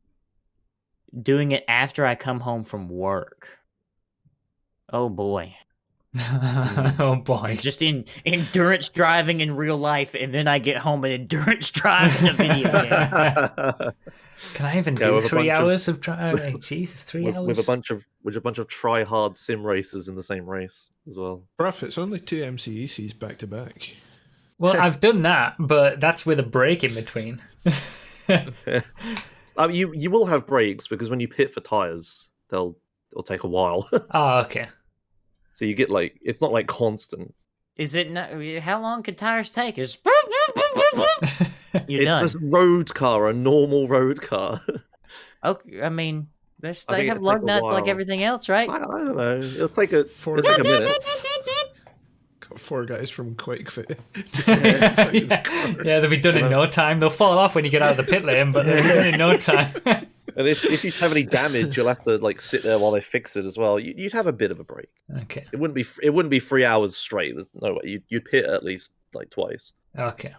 doing it after I come home from work. Oh boy. Oh boy. Just in endurance driving in real life, and then I get home and endurance drive in a video game. Can I even Yeah, do with a 3 bunch of- hours of driving? Jesus, 3 hours. with a bunch of try hard sim racers in the same race as well. Bruff, it's only 2 MCECs back to back. Well, I've done that, but that's with a break in between. I mean, you will have breaks because when you pit for tires, it'll take a while. Oh, okay. So you get like it's not like constant. Is it not? How long could tires take? You're It's done. a road car, a normal road car. Okay, I mean, I they think have it'd lug take a nuts like while. everything else, right? I don't know. It'll take a Four- minute. Got 4 guys from Quakefoot. Yeah, they'll be done in no time. They'll fall off when you get out of the pit lane, but they'll be done in no time. And if you have any damage, you'll have to like sit there while they fix it as well. You'd have a bit of a break. Okay. It wouldn't be 3 hours straight. There's no way. You'd pit at least like twice. Okay.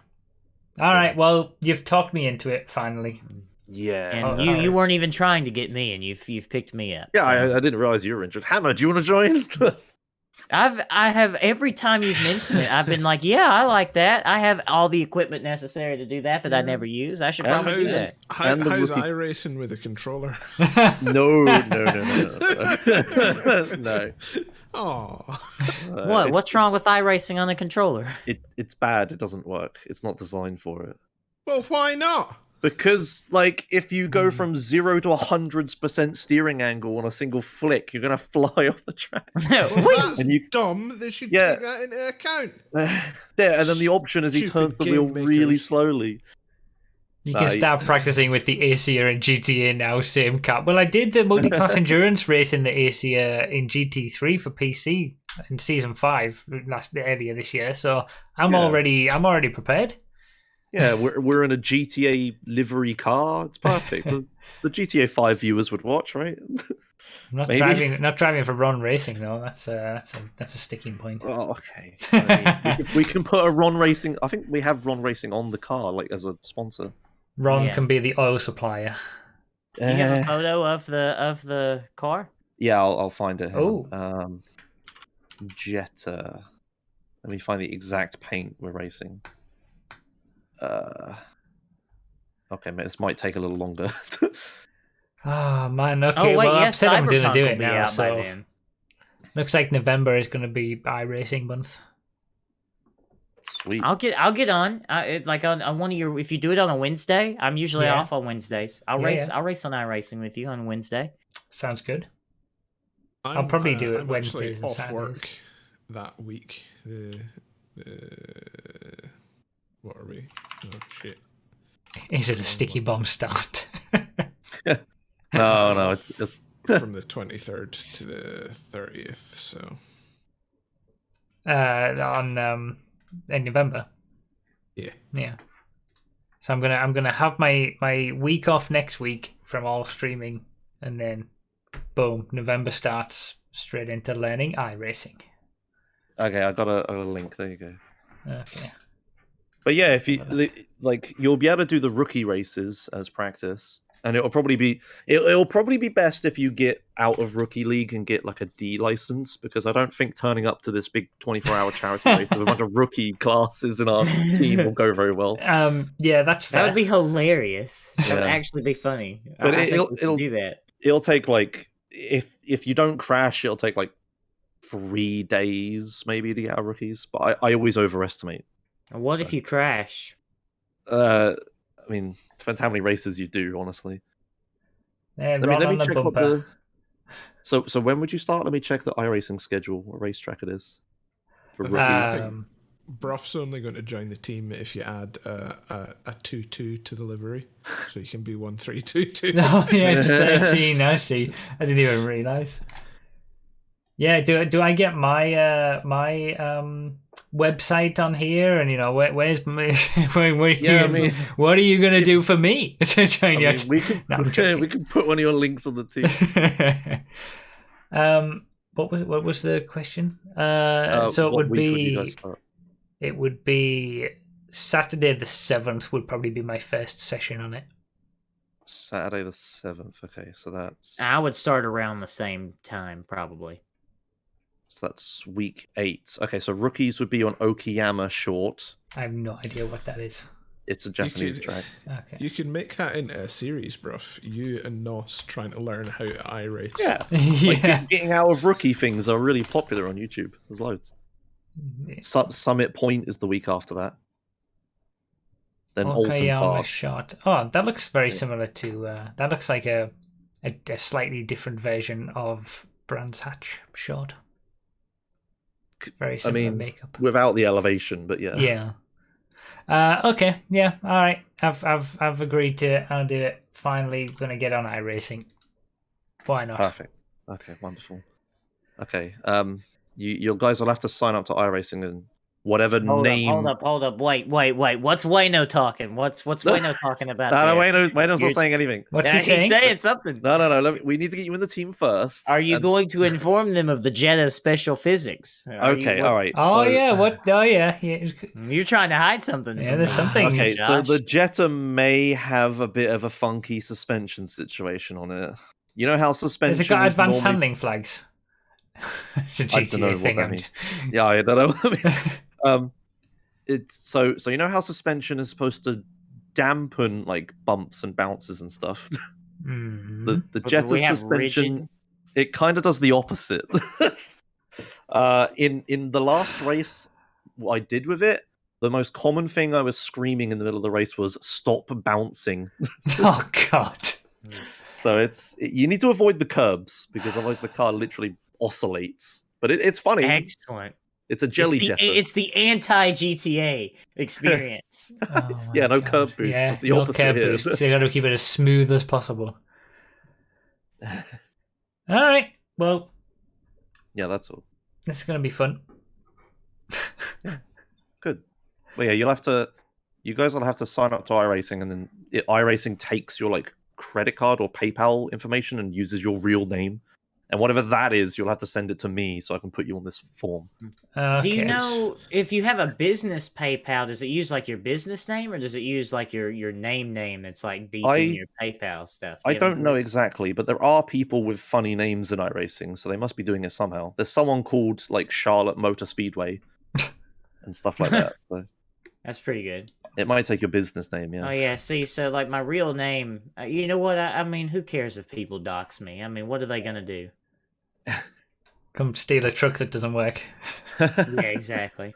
All right. Well, you've talked me into it finally. Yeah. And you weren't even trying to get me, and you've picked me up. Yeah, so. I didn't realize you were interested. Hammer, do you want to join? I have every time you've mentioned it, I've been like, yeah, I like that. I have all the equipment necessary to do that I never use. I should probably do that. And the How's rookie- iRacing with a controller? No. No. Oh, What? What's wrong with iRacing on a controller? It's bad. It doesn't work. It's not designed for it. well, why not? Because, like, if you go from 0 to 100% steering angle on a single flick, you're gonna fly off the track. Well, that's And you- dumb. They should Yeah. take that into account. There, and then the option is he Stupid turns the game wheel really makers. slowly. You can start practicing with the ACR and GTA now, same car. Well, I did the multi-class endurance race in the ACR in GT3 for PC in Season 5 earlier this year, so I'm Yeah. already prepared. Yeah, we're in a GTA livery car. It's perfect. The GTA 5 viewers would watch, right? I'm Maybe. not driving for Ron Racing though. That's a sticking point. Oh, okay. I mean, we can put a Ron Racing. I think we have Ron Racing on the car, like as a sponsor. Ron Yeah. can be the oil supplier. You have a photo of the car? Yeah, I'll find it. Hang Oh. on. Jetta. Let me find the exact paint we're racing. Okay, mate, this might take a little longer. Oh man, okay. Oh wait, well, yeah, I've said I'm going to Cyberpunk do will it be now, out by so then. looks like November is going to be iRacing month. Sweet. I'll get on. On one of your. If you do it on a Wednesday, I'm usually Yeah. off on Wednesdays. I'll Yeah, race. yeah. I'll race on iRacing with you on Wednesday. Sounds good. I'll probably do it I'm Wednesdays and actually off Saturdays. work that week. What are we? Oh shit! Is it a sticky bomb start? No, Off it's from the 23rd to the 30th. So on in November. yeah, Yeah. So I'm gonna have my week off next week from all streaming, and then boom, November starts straight into learning iRacing. okay. I got a link. There you go. Okay. But yeah, if you like, you'll be able to do the rookie races as practice, and it'll probably be best if you get out of rookie league and get like a D license, because I don't think turning up to this big 24-hour charity race with a bunch of rookie classes in our team will go very well. Yeah, that's That fair. would be hilarious. That would Yeah. actually be funny. But I think it'll- we should it'll- do that. It'll take like if you don't crash, it'll take like 3 days maybe to get out of rookies. But I always overestimate. What if you crash? I mean, depends how many races you do, honestly. Yeah, Let Ron me on the check what bumper. the. So when would you start? Let me check the iRacing schedule. What racetrack it is for rookie. Um, Bruff's only going to join the team if you add a 2-2 to the livery, so you can be 1-3-2-2. Oh yeah, it's 13. I see. I didn't even realize. Yeah, do I get my my website on here? And where's my Yeah, I mean- what are you gonna do for me to join I your mean, we can No, I'm joking. we can put one of your links on the team. What was the question? So it What would week you be guys start? it would be Saturday the 7th would probably be my first session on it. Saturday the 7th. Okay, so that's I would start around the same time, probably. So that's week 8. Okay, so rookies would be on Okayama Short. I have no idea what that is. It's a Japanese could- track. Okay. You can make that into a series, bruv. You and Nos trying to learn how to iRace. Yeah. Yeah. Like getting out of rookie things are really popular on YouTube. There's loads. Summit Point is the week after that. Then Alton Okayama Park. shot. Oh, that looks very similar to. That looks like a slightly different version of Brands Hatch shot. Very similar makeup. Without the elevation, but yeah. Yeah. Okay. Yeah. All right. I've agreed to it. I'll do it. Finally, gonna get on iRacing. Why not? Perfect. Okay, wonderful. Okay. You guys will have to sign up to iRacing and whatever name. Hold up. Wait. What's Wayno talking? What's Wayno talking about? No, there? Wayno's not saying anything. What's he He's saying? saying something. No. We need to get you in the team first. Are you and- going to inform them of the Jetta special physics? Okay, all right. Oh so- yeah. What? Oh yeah. Yeah. You're trying to hide something. Yeah, from there's me. something. Okay, so Josh. the Jetta may have a bit of a funky suspension situation on it. You know how suspension Has it got is advanced normally... handling flags? It's a I don't know GTA what thing. that I'm means. Yeah, I don't know what I mean. It's so you know how suspension is supposed to dampen like bumps and bounces and stuff. Mhm. The But Jetta we have suspension, rigid- it kind of does the opposite. In the last race, what I did with it, the most common thing I was screaming in the middle of the race was "Stop bouncing." Oh god. So you need to avoid the curbs because otherwise the car literally oscillates. But it's funny. Excellent. It's a jelly Jetta. It's the anti GTA experience. Oh my Yeah, no God. curb boost. Yeah, It's the no opposite curb here. boost. So you got to keep it as smooth as possible. All right. Well, Yeah, that's all. this is going to be fun. Good. Well, yeah, you guys will have to sign up to iRacing, and then iRacing takes your like credit card or PayPal information and uses your real name, and whatever that is, you'll have to send it to me so I can put you on this form. Okay. Do you know if you have a business PayPal, does it use like your business name or does it use like your name that's like deep in your PayPal stuff? I don't know exactly, but there are people with funny names in iRacing, so they must be doing it somehow. There's someone called like Charlotte Motor Speedway and stuff like that. So That's pretty good. it might take your business name, yeah. Oh yeah, see, so like my real name, you know what? I mean, who cares if people dox me? I mean, what are they gonna do? Come steal a truck that doesn't work. Yeah, exactly.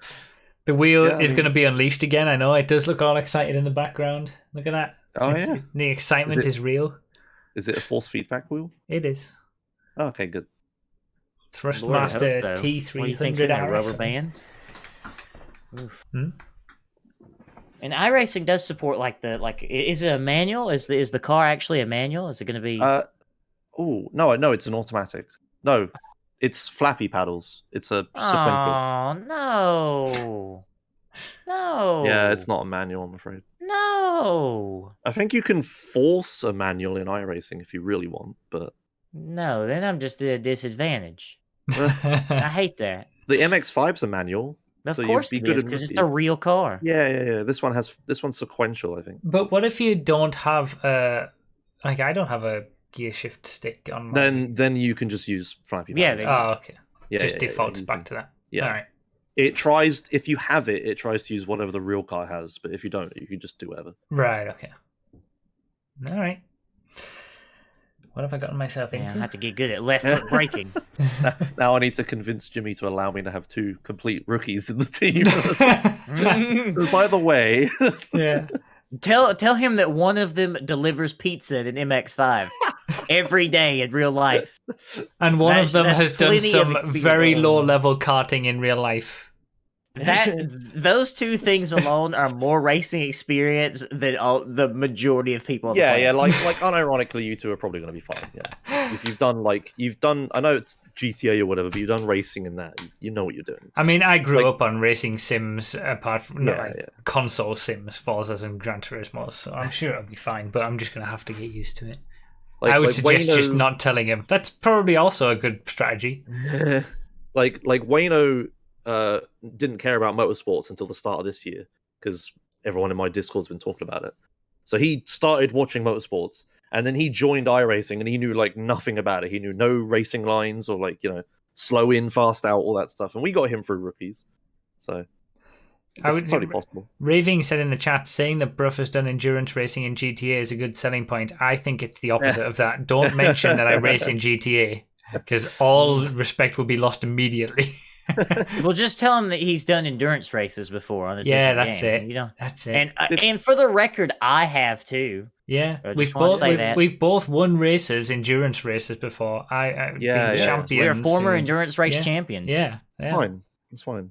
The wheel Yeah, I is mean- going to be unleashed again. I know it does look all excited in the background. Look at that. Oh It's- yeah. The excitement is real. Is it a force feedback wheel? It is. Oh, okay, good. Lord, I hope Thrustmaster so. T300 What do you think's in there? Rubber RS. bands. Oof. Hmm? And iRacing does support is it a manual? Is the car actually a manual? Is it going to be? Oh no, it's an automatic. No, it's flappy paddles. It's a sequential. Oh no, no. Yeah, it's not a manual, I'm afraid. No, I think you can force a manual in iRacing if you really want, but no. Then I'm just at a disadvantage. I I hate that. the MX-5's a manual. Of So you'd course be it good is in because it's a rookies. real car. Yeah. This one's sequential, I think. But what if you don't have a... Like, I don't have a gear shift stick on my... Then you can just use flappy Yeah, paddles. Oh, okay. yeah, Just yeah, defaults you back can- to that. Yeah. All right. It tries, if you have it tries to use whatever the real car has, but if you don't, you can just do whatever. Right, okay. All right. What have I gotten myself Yeah, I into? have to get good at left foot braking. Now I need to convince Jimmy to allow me to have 2 complete rookies in the team. By the way, Yeah. Tell him that one of them delivers pizza in an MX-5 every day in real life. And one of them That's has done plenty of some experience. very low level karting in real life. Those 2 things alone are more racing experience than the majority of people. On the yeah, planet. like unironically, you 2 are probably going to be fine. Yeah, if you've done, I know it's GTA or whatever, but you've done racing in that, you know what you're doing. I mean, I grew Like- up on racing sims, apart from not Yeah, like yeah. console sims, Forzas and Gran Turismos, so I'm sure it'll be fine, but I'm just going to have to get used to it. I would suggest just not telling him. That's probably also a good strategy. like Wayno didn't care about motorsports until the start of this year because everyone in my Discord's been talking about it. So he started watching motorsports, and then he joined iRacing, and he knew like nothing about it. He knew no racing lines or like slow in, fast out, all that stuff. And we got him through rookies, so it's totally possible. Raving said in the chat, saying that Brough has done endurance racing in GTA is a good selling point. I think it's the opposite of that. Don't mention that I race in GTA, because all respect will be lost immediately. Well, just tell him that he's done endurance races before on a different that's game. it. You know, That's it. And for the record, I have too. Yeah, I just wanna say that. we've both won races, endurance races before. I Yeah, been yeah. champions. We are former and- endurance race champions. Yeah, It's fine. It's fine.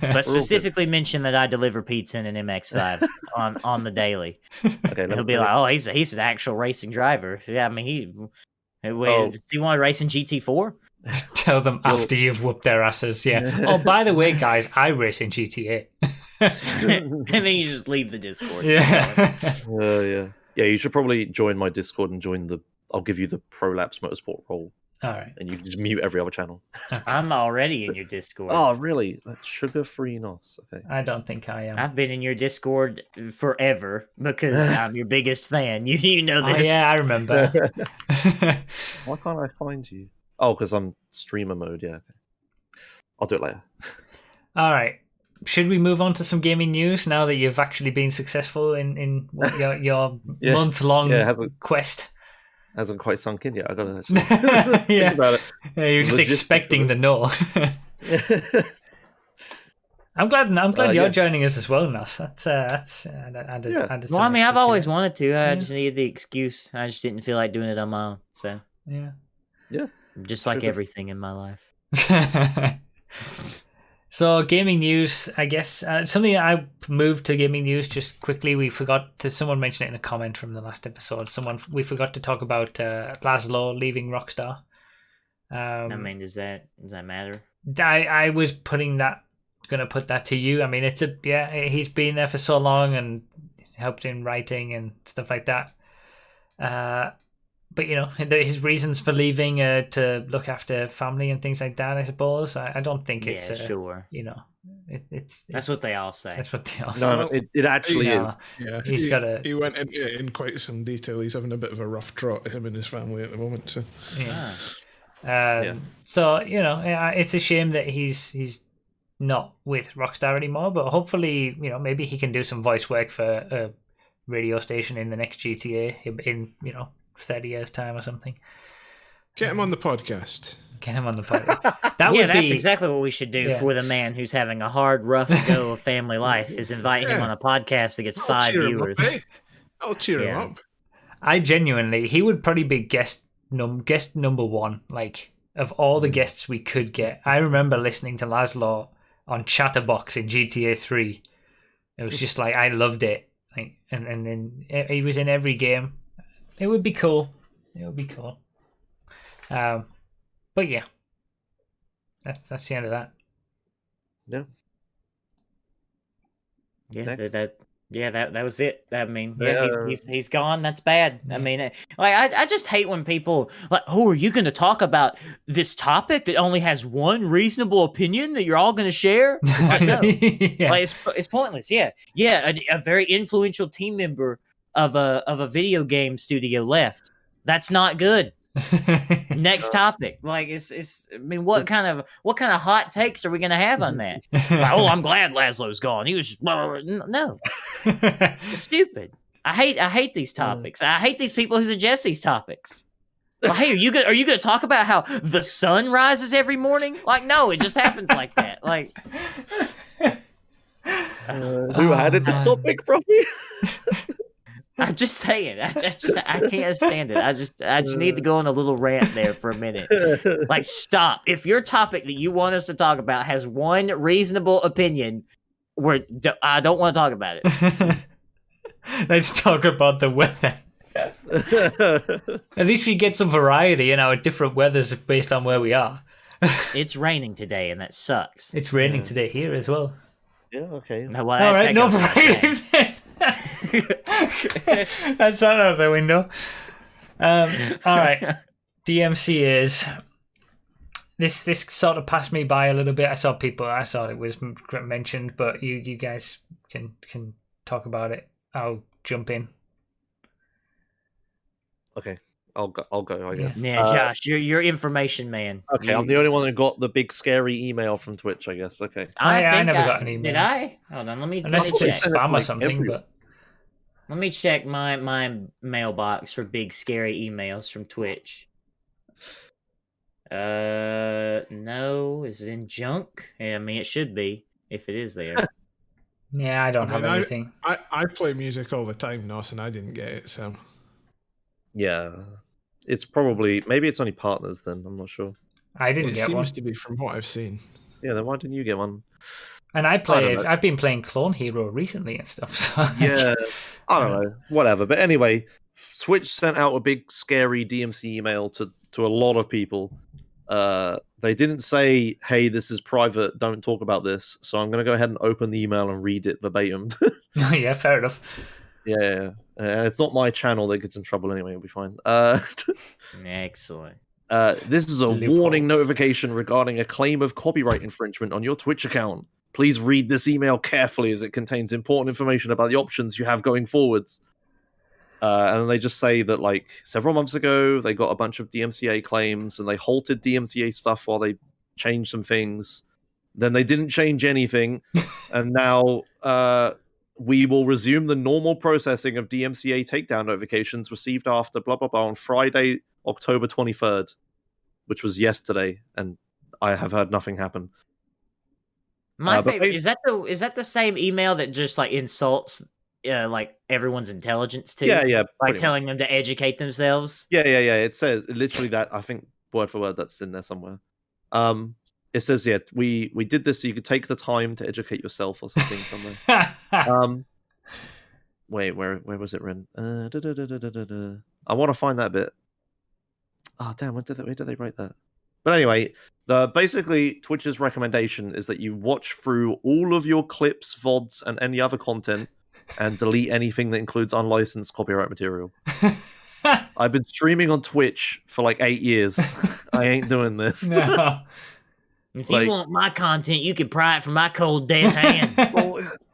But specifically mention that I deliver pizza in an MX-5 on the daily. Okay, And he'll be like, "Oh, he's an actual racing driver." Yeah, I mean, does he want to race in GT4? Tell them after you've whooped their asses. Yeah. Oh, by the way, guys, I race in GTA. And then you just leave the Discord. Yeah. Yeah. You should probably join my Discord and join the. I'll give you the Prolapse Motorsport role, All right. and you can just mute every other channel. I'm already in your Discord. Oh, really? That's sugar-free Nos. Okay. I don't think I am. I've been in your Discord forever because I'm your biggest fan. You know this. Oh, yeah, I remember. Why can't I find you? Oh, because I'm streamer mode. Yeah. Okay. I'll do it later. All right. Should we move on to some gaming news now that you've actually been successful in your Yeah. month-long Yeah, hasn't- quest? Hasn't quite sunk in yet. I gotta actually Yeah. think about it. Yeah, you're just Logistics expecting of the no. I'm glad you're yeah. joining us as well, Nos. That's added Yeah. some Well, I mean, I've extra always to it. wanted to. I Yeah. just needed the excuse. I just didn't feel like doing it on my own. So, Yeah. just like Sugar- everything in my life. So gaming news, I guess something that I moved to gaming news just quickly. Someone mentioned it in a comment from the last episode. We forgot to talk about Laszlo leaving Rockstar. I mean, does that matter? I was gonna put that to you. I mean, he's been there for so long and helped in writing and stuff like that. But his reasons for leaving to look after family and things like that. I suppose I don't think it's sure. It's what they all say. That's what they all say. No, it actually No. is. Yeah, He went into it in quite some detail. He's having a bit of a rough trot, him and his family at the moment. So Yeah. So it's a shame that he's not with Rockstar anymore. But hopefully, maybe he can do some voice work for a radio station in the next GTA in 30 years time or something. get him on the podcast. Get him on the podcast. That's exactly what we should do for the man who's having a hard, rough go of family life. Is invite him on a podcast that gets 5 viewers. I'll cheer him up. I genuinely, he would probably be guest number one. Like, of all the guests we could get, I remember listening to Laszlo on Chatterbox in GTA 3. It was just like, I loved it. Like, and then he was in every game. It would be cool. But yeah, that's the end of that. Yeah. That was it. I mean, Yeah. he's gone. That's bad. I mean, I just hate when people like, oh, are you going to talk about this topic that only has one reasonable opinion that you're all going to share? Like, no. Yeah. Like, it's pointless. Yeah. A very influential team member of a video game studio left. That's not good. Next topic. Like it's. I mean, what kind of hot takes are we gonna have on that? Like, oh, I'm glad Laszlo's gone. He was just no. It's stupid. I hate these topics. I hate these people who suggest these topics. Well, hey, are you gonna talk about how the sun rises every morning? Like, no, it just happens like that. Like, Who added this topic, Broughy? I'm just saying. I can't stand it. I just need to go on a little rant there for a minute. Like, stop. If your topic that you want us to talk about has one reasonable opinion, I don't want to talk about it. Let's talk about the weather. At least we get some variety in our different weathers based on where we are. It's raining today, and that sucks. It's raining today here as well. Yeah, okay. Well, All right, no goes raining. That's out of the window. All right. DMC is this sort of passed me by a little bit. I saw it was mentioned, but you guys can talk about it. I'll jump in. Okay. I'll go. I guess. Yeah, Josh, you're information man. Okay, I'm the only one who got the big scary email from Twitch. I guess. Okay. I never got an email. Did I? Hold on, let me Unless it's check. in spam or like, something, everyone. but Let me check my mailbox for big scary emails from Twitch. No, is it in junk? Yeah, I mean it should be if it is there. yeah, I don't have anything. I play music all the time, Nos, and I didn't get it, so. Yeah, it's probably maybe it's only partners then. I'm not sure. I didn't It get one. seems to be from what I've seen. Yeah, then why didn't you get one? And don't know. I've been playing Clone Hero recently and stuff. So Yeah, I don't know, whatever. But anyway, Twitch sent out a big scary DMC email to a lot of people. They didn't say, "Hey, this is private. Don't talk about this." So I'm going to go ahead and open the email and read it verbatim. yeah, fair enough. Yeah, and it's not my channel that gets in trouble anyway. It'll be fine. Excellent. This is a Loopholes. warning notification regarding a claim of copyright infringement on your Twitch account. Please read this email carefully as it contains important information about the options you have going forwards. And they just say that, like, several months ago, they got a bunch of DMCA claims and they halted DMCA stuff while they changed some things. Then they didn't change anything. And now we will resume the normal processing of DMCA takedown notifications received after blah, blah, blah on Friday, October 23rd, which was yesterday. And I have heard nothing happen. My favorite is that the same email that just like insults like everyone's intelligence too? Yeah, by telling them to educate themselves. Yeah. It says literally that. I think word for word that's in there somewhere. It says, yeah, we did this so you could take the time to educate yourself or something somewhere. Wait, where was it written? I want to find that bit. Oh damn, where did they write that? But anyway, basically Twitch's recommendation is that you watch through all of your clips, VODs, and any other content, and delete anything that includes unlicensed copyright material. I've been streaming on Twitch for like 8 years. I ain't doing this. No. If you want my content, you can pry it from my cold dead hands.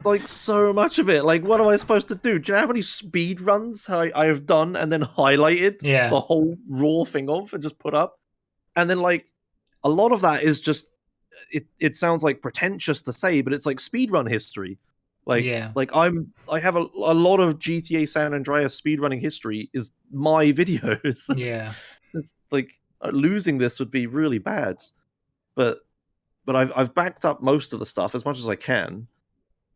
Like so much of it. Like, what am I supposed to do? Do you know how many speed runs I have done and then highlighted the whole raw thing of and just put up? And then like a lot of that is just it sounds like pretentious to say, but it's like speedrun history. Like I have a lot of GTA San Andreas speedrunning history is my videos. Yeah. It's like losing this would be really bad. But I've backed up most of the stuff as much as I can.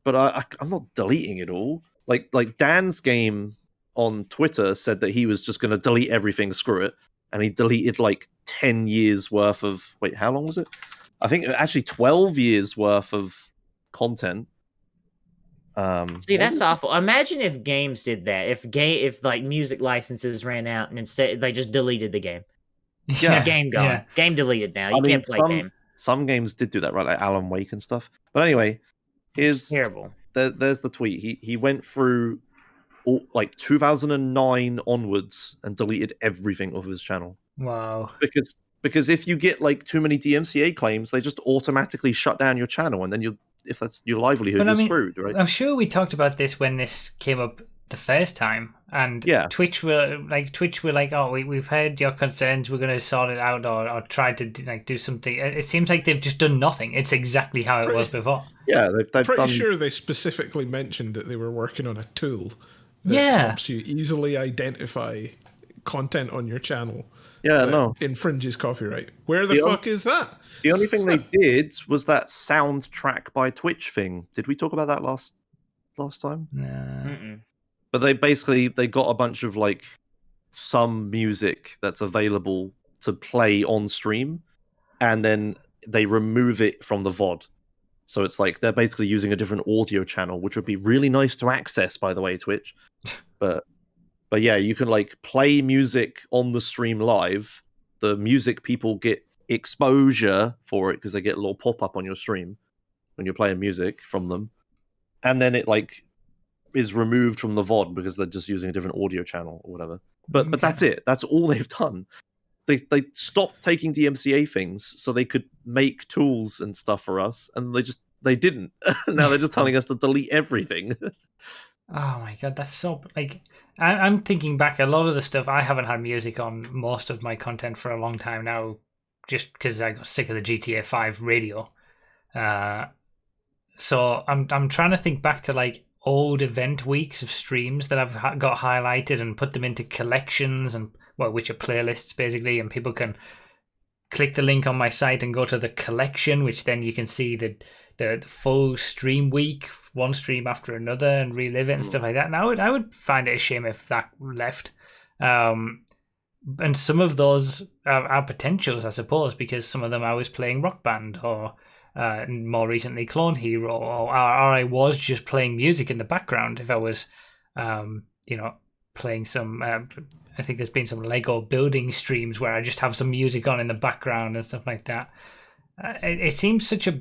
But I'm not deleting it all. Like Dan's game on Twitter said that he was just going to delete everything, screw it, and he deleted like 10 years worth of how long was it? I think actually 12 years worth of content. See, that's awful. Imagine if games did that. If like music licenses ran out and instead they just deleted the game. Yeah, game gone. Yeah. Game deleted now. You can't play game. Some games did do that, right? Like Alan Wake and stuff. But anyway, here's terrible. There's the tweet. He went through like 2009 onwards and deleted everything off his channel. Wow. Because if you get like too many DMCA claims, they just automatically shut down your channel, and then if that's your livelihood, you're screwed, right? I'm sure we talked about this when this came up the first time, and Twitch were like, oh, we've heard your concerns, we're going to sort it out, or try to do something. It seems like they've just done nothing. It's exactly how it was before. Yeah, they've pretty sure they specifically mentioned that they were working on a tool that helps you easily identify content on your channel. Yeah, no. Infringes copyright. Where the fuck is that? The only thing they did was that soundtrack by Twitch thing. Did we talk about that last time? No. But they got a bunch of like some music that's available to play on stream, and then they remove it from the VOD. So it's like they're basically using a different audio channel, which would be really nice to access, by the way, Twitch. But yeah, you can like play music on the stream live. The music people get exposure for it because they get a little pop-up on your stream when you're playing music from them. And then it like is removed from the VOD because they're just using a different audio channel or whatever. But that's it. That's all they've done. They stopped taking DMCA things so they could make tools and stuff for us, and they didn't. Now they're just telling us to delete everything. Oh my god, that's so like. I'm thinking back. A lot of the stuff I haven't had music on most of my content for a long time now, just because I got sick of the GTA 5 radio. So I'm trying to think back to like old event weeks of streams that I've got highlighted and put them into collections and which are playlists basically, and people can click the link on my site and go to the collection, which then you can see the full stream week, one stream after another, and relive it and stuff like that. And I would find it a shame if that left. And some of those are potentials, I suppose, because some of them I was playing Rock Band or more recently Clone Hero, or I was just playing music in the background. If I was, playing some, I think there's been some Lego building streams where I just have some music on in the background and stuff like that. It seems such a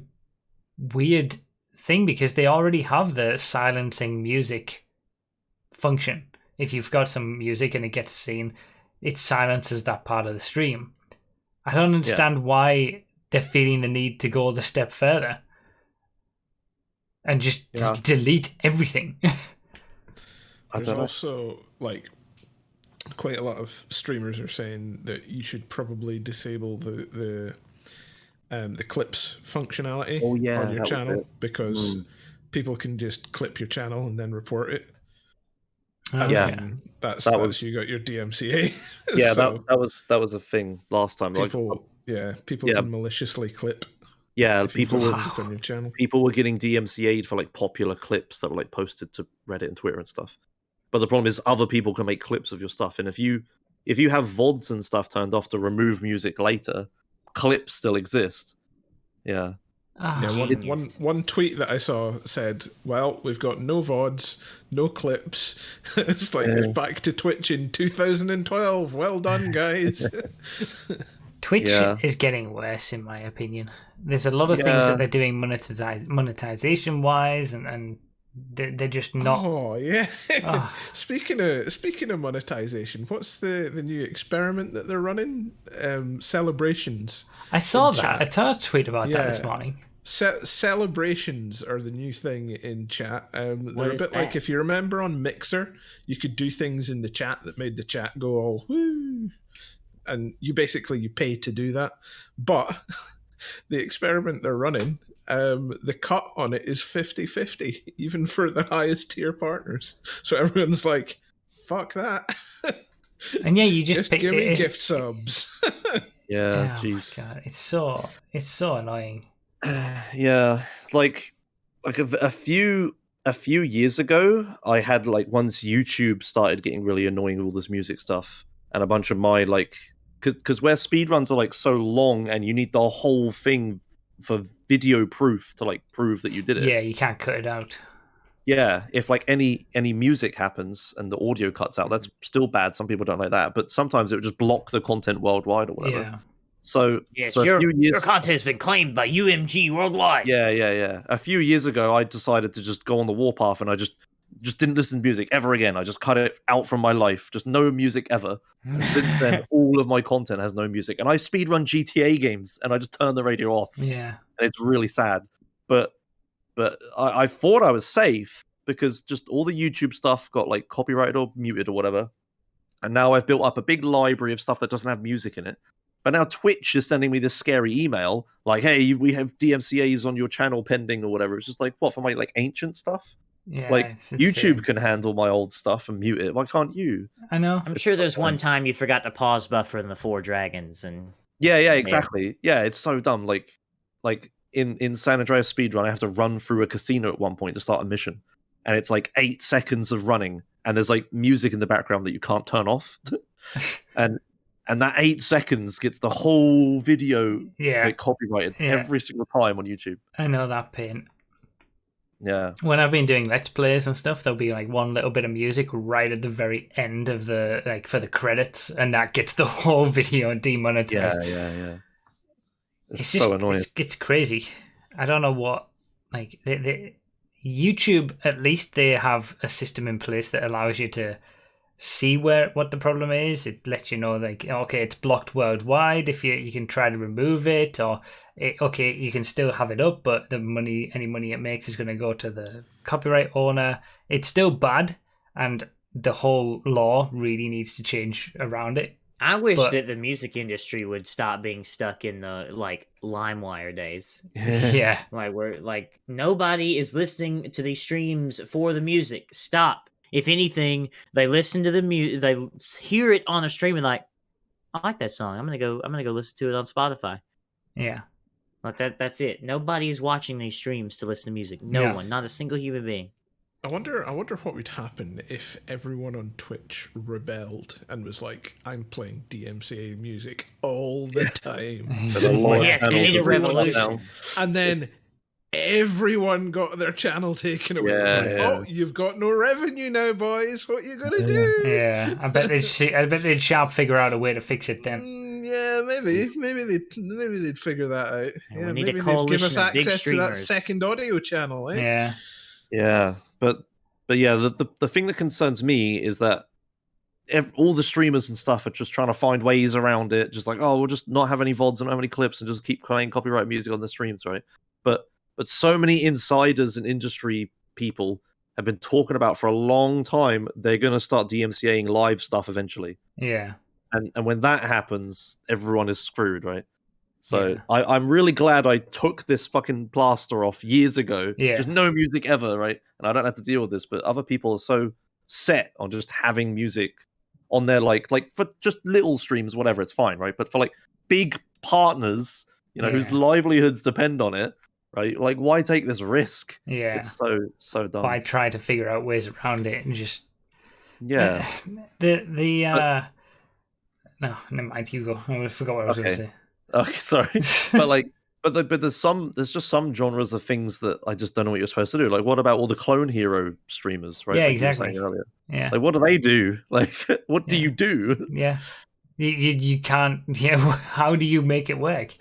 weird thing because they already have the silencing music function. If you've got some music and it gets seen, it silences that part of the stream. I don't understand why they're feeling the need to go the step further and just delete everything. There's also like quite a lot of streamers are saying that you should probably disable the clips functionality on your channel because people can just clip your channel and then report it. That's you got your DMCA. Yeah, so that was a thing last time. People can maliciously clip. Yeah, people on your channel. People were getting DMCA'd for like popular clips that were like posted to Reddit and Twitter and stuff. But the problem is other people can make clips of your stuff, and if you have VODs and stuff turned off to remove music later, clips still exist. Yeah. One tweet that I saw said, "Well, we've got no VODs, no clips. It's like it's back to Twitch in 2012. Well done, guys." Twitch is getting worse, in my opinion. There's a lot of things that they're doing monetization wise, and they're just not. Oh yeah. Speaking of monetization, what's the new experiment that they're running? Celebrations. I saw that. I saw a tweet about that this morning. Celebrations are the new thing in chat. They're a bit like, if you remember on Mixer, you could do things in the chat that made the chat go all woo, and you pay to do that. But the experiment they're running, the cut on it is 50-50, even for the highest tier partners. So everyone's like, fuck that. And you just give me gift subs. Jeez. God, it's so annoying. Like a few years ago, I had like once YouTube started getting really annoying with all this music stuff, and a bunch of my because where speedruns are like so long and you need the whole thing for video proof to like prove that you did it. Yeah, you can't cut it out. Yeah, if like any music happens and the audio cuts out, that's still bad. Some people don't like that, but sometimes it would just block the content worldwide or whatever. Yeah. So, your content has been claimed by UMG worldwide. Yeah. A few years ago, I decided to just go on the warpath, and I just didn't listen to music ever again. I just cut it out from my life. Just no music ever. And since then, all of my content has no music. And I speedrun GTA games, and I just turn the radio off. Yeah. And it's really sad. But I thought I was safe because just all the YouTube stuff got like copyrighted or muted or whatever. And now I've built up a big library of stuff that doesn't have music in it. But now Twitch is sending me this scary email like, "Hey, we have DMCA's on your channel pending," or whatever. It's just like, what, for my like ancient stuff? Yeah, like YouTube can handle my old stuff and mute it. Why can't you? I know. I'm sure there's one time you forgot to pause buffer in the Four Dragons, and yeah, exactly. Yeah, it's so dumb. Like in San Andreas speedrun, I have to run through a casino at one point to start a mission, and it's like 8 seconds of running, and there's like music in the background that you can't turn off, and that 8 seconds gets the whole video copyrighted every single time on YouTube. I know that pain. Yeah. When I've been doing Let's Plays and stuff, there'll be like one little bit of music right at the very end of the for the credits, and that gets the whole video demonetized. Yeah. It's just so annoying. It's crazy. I don't know what YouTube, at least they have a system in place that allows you to see what the problem is. It lets you know, like, okay, it's blocked worldwide. If you can try to remove it, or you can still have it up, but any money it makes is going to go to the copyright owner. it's still bad, and the whole law really needs to change around it. I wish that the music industry would stop being stuck in the like LimeWire days. Yeah. Like where like nobody is listening to these streams for the music. Stop. If anything, they listen to the music, they hear it on a stream and like, I like that song. I'm gonna go listen to it on Spotify. Yeah. Like that's it. Nobody's watching these streams to listen to music. No one, not a single human being. I wonder what would happen if everyone on Twitch rebelled and was like, I'm playing DMCA music all the time. We need a revolution. And then everyone got their channel taken away. Oh, you've got no revenue now, boys. What are you gonna do? Yeah, I bet they'd sharp figure out a way to fix it then. Yeah, maybe they'd figure that out. We need a coalition give us access to that streamers. second audio channel. Yeah. Yeah, but yeah, the thing that concerns me is that all the streamers and stuff are just trying to find ways around it. Just like, oh, we'll just not have any VODs and not have any clips and just keep playing copyright music on the streams, right? But so many insiders and industry people have been talking about for a long time they're going to start DMCAing live stuff eventually. Yeah. And when that happens, everyone is screwed, right? So I'm really glad I took this fucking plaster off years ago. Yeah. Just no music ever, right? And I don't have to deal with this, but other people are so set on just having music on their like for just little streams, whatever, it's fine, right? But for like big partners, whose livelihoods depend on it, right? Like, why take this risk? Yeah. It's so dumb. Why try to figure out ways around it and just no, never mind, you go. I forgot what I was going to say. Okay, sorry. But there's just some genres of things that I just don't know what you're supposed to do. Like, what about all the clone hero streamers, right? Yeah, like exactly. you were saying earlier. Yeah. Like, what do they do? Like, what do you do? Yeah. You can't. Yeah. How do you make it work?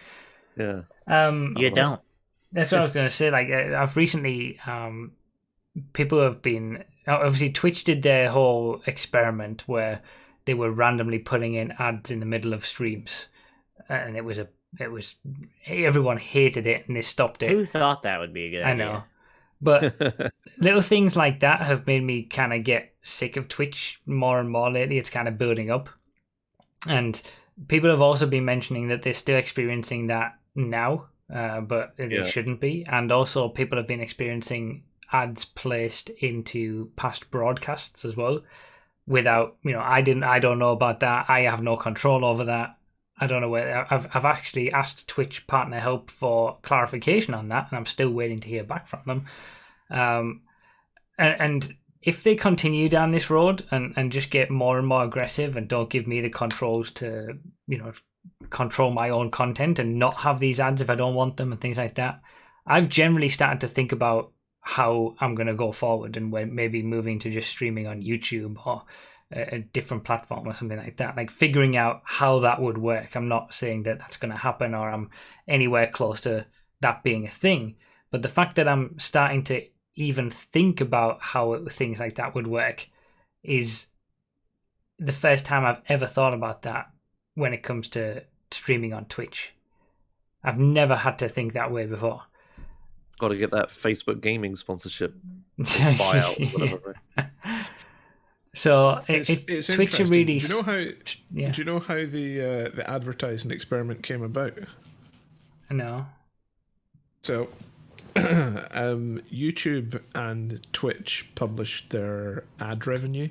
Yeah. You don't. That's what I was going to say. Like, I've recently, people have been obviously Twitch did their whole experiment where they were randomly putting in ads in the middle of streams, and it was everyone hated it and they stopped it. Who thought that would be a good idea? I know, but little things like that have made me kind of get sick of Twitch more and more lately. It's kind of building up, and people have also been mentioning that they're still experiencing that now, but they shouldn't be. And also, people have been experiencing ads placed into past broadcasts as well, without I don't know about that. I have no control over that. I don't know where. I've actually asked Twitch partner help for clarification on that, and I'm still waiting to hear back from them. And if they continue down this road and just get more and more aggressive and don't give me the controls to control my own content and not have these ads if I don't want them and things like that, I've generally started to think about how I'm going to go forward and when maybe moving to just streaming on YouTube or a different platform or something like that, like figuring out how that would work. I'm not saying that that's going to happen or I'm anywhere close to that being a thing, but the fact that I'm starting to even think about how things like that would work is the first time I've ever thought about that when it comes to streaming on Twitch. I've never had to think that way before. Got to get that Facebook gaming sponsorship buyout or whatever. So it's Twitch interesting. really. Do you know how the advertising experiment came about? No. So, YouTube and Twitch published their ad revenue,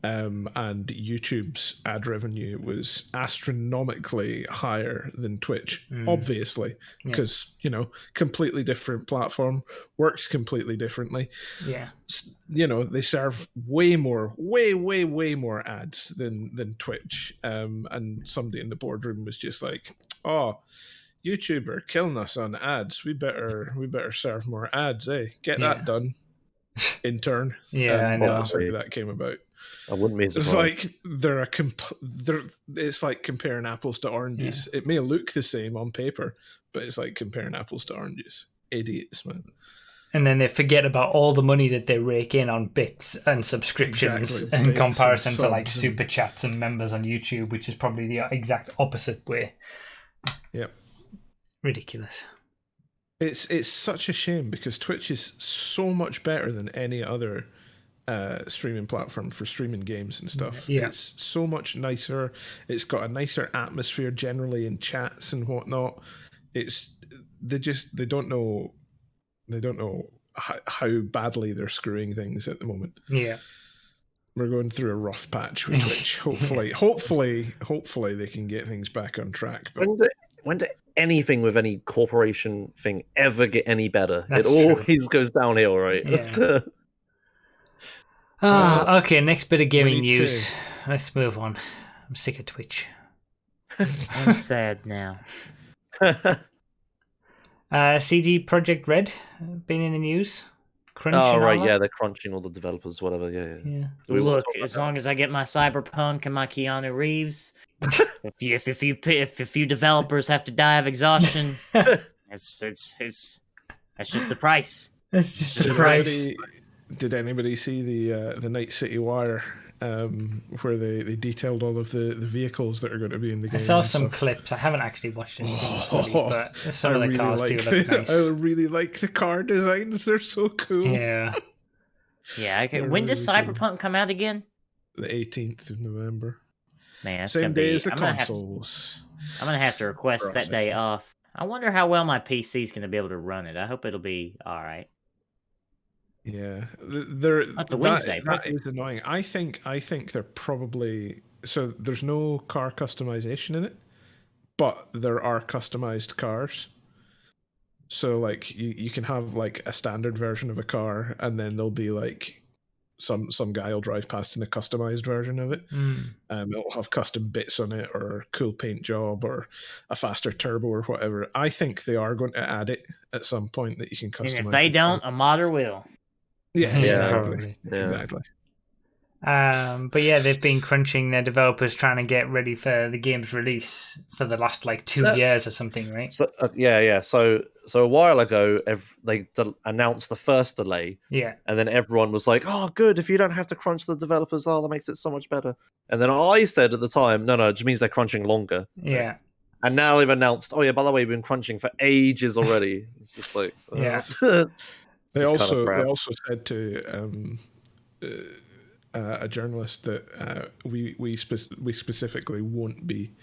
and YouTube's ad revenue was astronomically higher than Twitch, obviously, because completely different platform, works completely differently. Yeah, they serve way more ads than Twitch. And somebody in the boardroom was just like, "Oh, YouTube are killing us on ads. We better serve more ads, eh? Get that done, intern." Yeah, I know. That's how that came about. I wouldn't be surprised. It's like it's like comparing apples to oranges. Yeah. It may look the same on paper, but it's like comparing apples to oranges. Idiots, man. And then they forget about all the money that they rake in on bits and subscriptions in comparison to like super chats and members on YouTube, which is probably the exact opposite way. Yep. Ridiculous. It's such a shame because Twitch is so much better than any other streaming platform for streaming games and stuff. Yeah. It's so much nicer. It's got a nicer atmosphere generally in chats and whatnot. They don't know how badly they're screwing things at the moment. Yeah. We're going through a rough patch with Twitch. Hopefully they can get things back on track. But When did anything with any corporation thing ever get any better? That's it always goes downhill, right? Yeah. Okay, next bit of gaming need news. Let's move on. I'm sick of Twitch. I'm sad now. CG Project Red been in the news. Crunch Oh and all right, that? yeah, they're crunching all the developers, whatever. Yeah. We will Look, talk about as that. long as I get my Cyberpunk and my Keanu Reeves, if you developers have to die of exhaustion, it's that's just the price. That's just the Did price. Did anybody see the Night City Wire where they detailed all of the vehicles that are going to be in the game? I saw and some stuff? clips. I haven't actually watched anything fully, but some of the cars do I look nice. really like the car designs. They're so cool. Yeah. Yeah, okay. They're When does really cool. Cyberpunk come out again? The 18th of November. Man, that's Same gonna day be, as the I'm gonna consoles. have to request For that us, day off. I wonder how well my PC's gonna be able to run it. I hope it'll be all right. Yeah, That's a Wednesday, That perfect. is annoying. I think they're probably so. There's no car customization in it, but there are customized cars. So like you can have like a standard version of a car, and then there'll be like some guy will drive past in a customized version of it. It'll have custom bits on it, or a cool paint job, or a faster turbo, or whatever. I think they are going to add it at some point that you can customize. And if they the car. don't, a modder will. Yeah, Yeah, exactly. probably. Yeah. Exactly. But yeah, they've been crunching their developers trying to get ready for the game's release for the last like 2 years or something, right? So yeah. So a while ago, they announced the first delay, Yeah. and then everyone was like, "Oh, good! If you don't have to crunch the developers, that makes it so much better." And then I said at the time, "No, it just means they're crunching longer." Yeah. And now they've announced, "Oh yeah, by the way, we've been crunching for ages already." It's just like, Yeah. They It's just also kinda crap. they also said to a journalist that we specifically won't be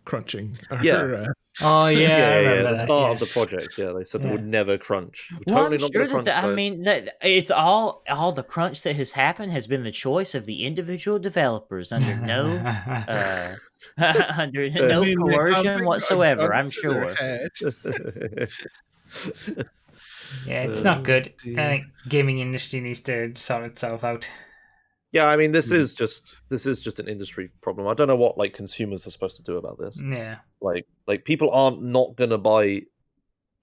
crunching. Yeah. Oh yeah, I remember the that, start yeah. of the project. Yeah, they said they Yeah. would never crunch. We're Well, totally I'm not sure going to that crunch. I mean that it's all the crunch that has happened has been the choice of the individual developers under no under no coercion whatsoever. I'm sure. Yeah, it's not good. I dear. think gaming industry needs to sort itself out. Yeah, I mean, this is just an industry problem. I don't know what like consumers are supposed to do about this. Yeah. Like people aren't not gonna buy,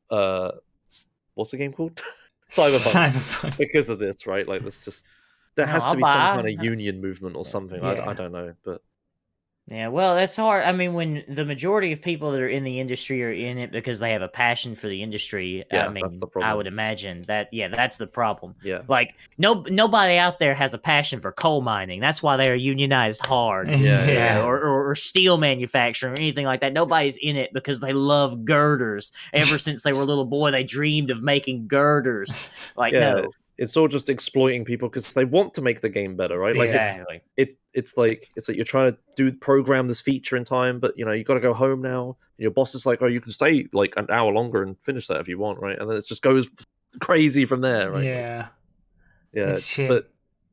what's the game called? Cyberpunk because of this, right? Like, that's just there No, has to I'll be some buy- kind of union movement or something. Yeah. I don't know, but Yeah, well, that's hard. I mean, when the majority of people that are in the industry are in it because they have a passion for the industry, Yeah, I mean, that's the I problem. would imagine that, yeah, that's the problem. yeah, Like, nobody out there has a passion for coal mining. That's why they are unionized hard. Yeah. Or steel manufacturing or anything like that. Nobody's in it because they love girders. Ever since they were a little boy, they dreamed of making girders. Like, Yeah. no. It's all just exploiting people because they want to make the game better, right? Like Exactly. it's like you're trying to program this feature in time, but you got to go home now. Your boss is like, "Oh, you can stay like an hour longer and finish that if you want," right? And then it just goes crazy from there, right? Yeah. Yeah, It's shit. but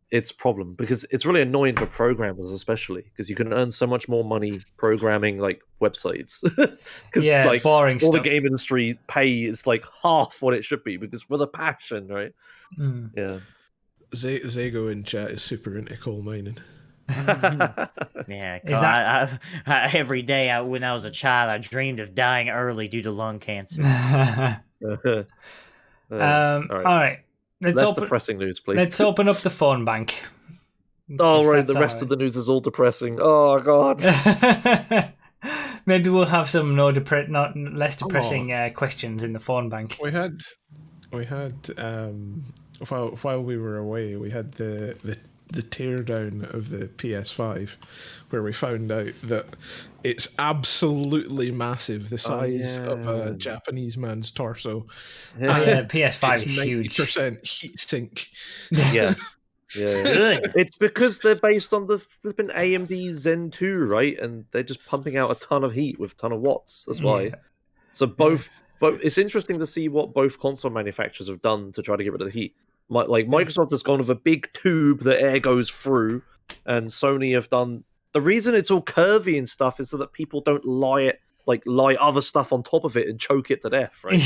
it's a problem because it's really annoying for programmers, especially because you can earn so much more money programming like websites. Because Yeah, like boring all the stuff. game industry pay is like half what it should be because for the passion, right? Mm. Yeah. Zago in chat is super into coal mining. Yeah, Is that- I every day when I was a child, I dreamed of dying early due to lung cancer. All all right. right. Let's Less open. depressing news, please. Let's open up the phone bank. Oh, right. The rest of the news is all depressing. Oh, God. Maybe we'll have some less depressing questions in the phone bank. We had while we were away, we had the teardown of the PS5, where we found out that it's absolutely massive, the size of a Japanese man's torso. Oh, yeah, PS5 It's is huge. 90% heat sink. Yeah. Yeah. Good. It's because they're based on the flipping AMD Zen 2, right? And they're just pumping out a ton of heat with a ton of watts. That's why. Yeah. So both it's interesting to see what both console manufacturers have done to try to get rid of the heat. Like Microsoft has gone with a big tube that air goes through, and Sony have done. The reason it's all curvy and stuff is so that people don't lie other stuff on top of it and choke it to death, right?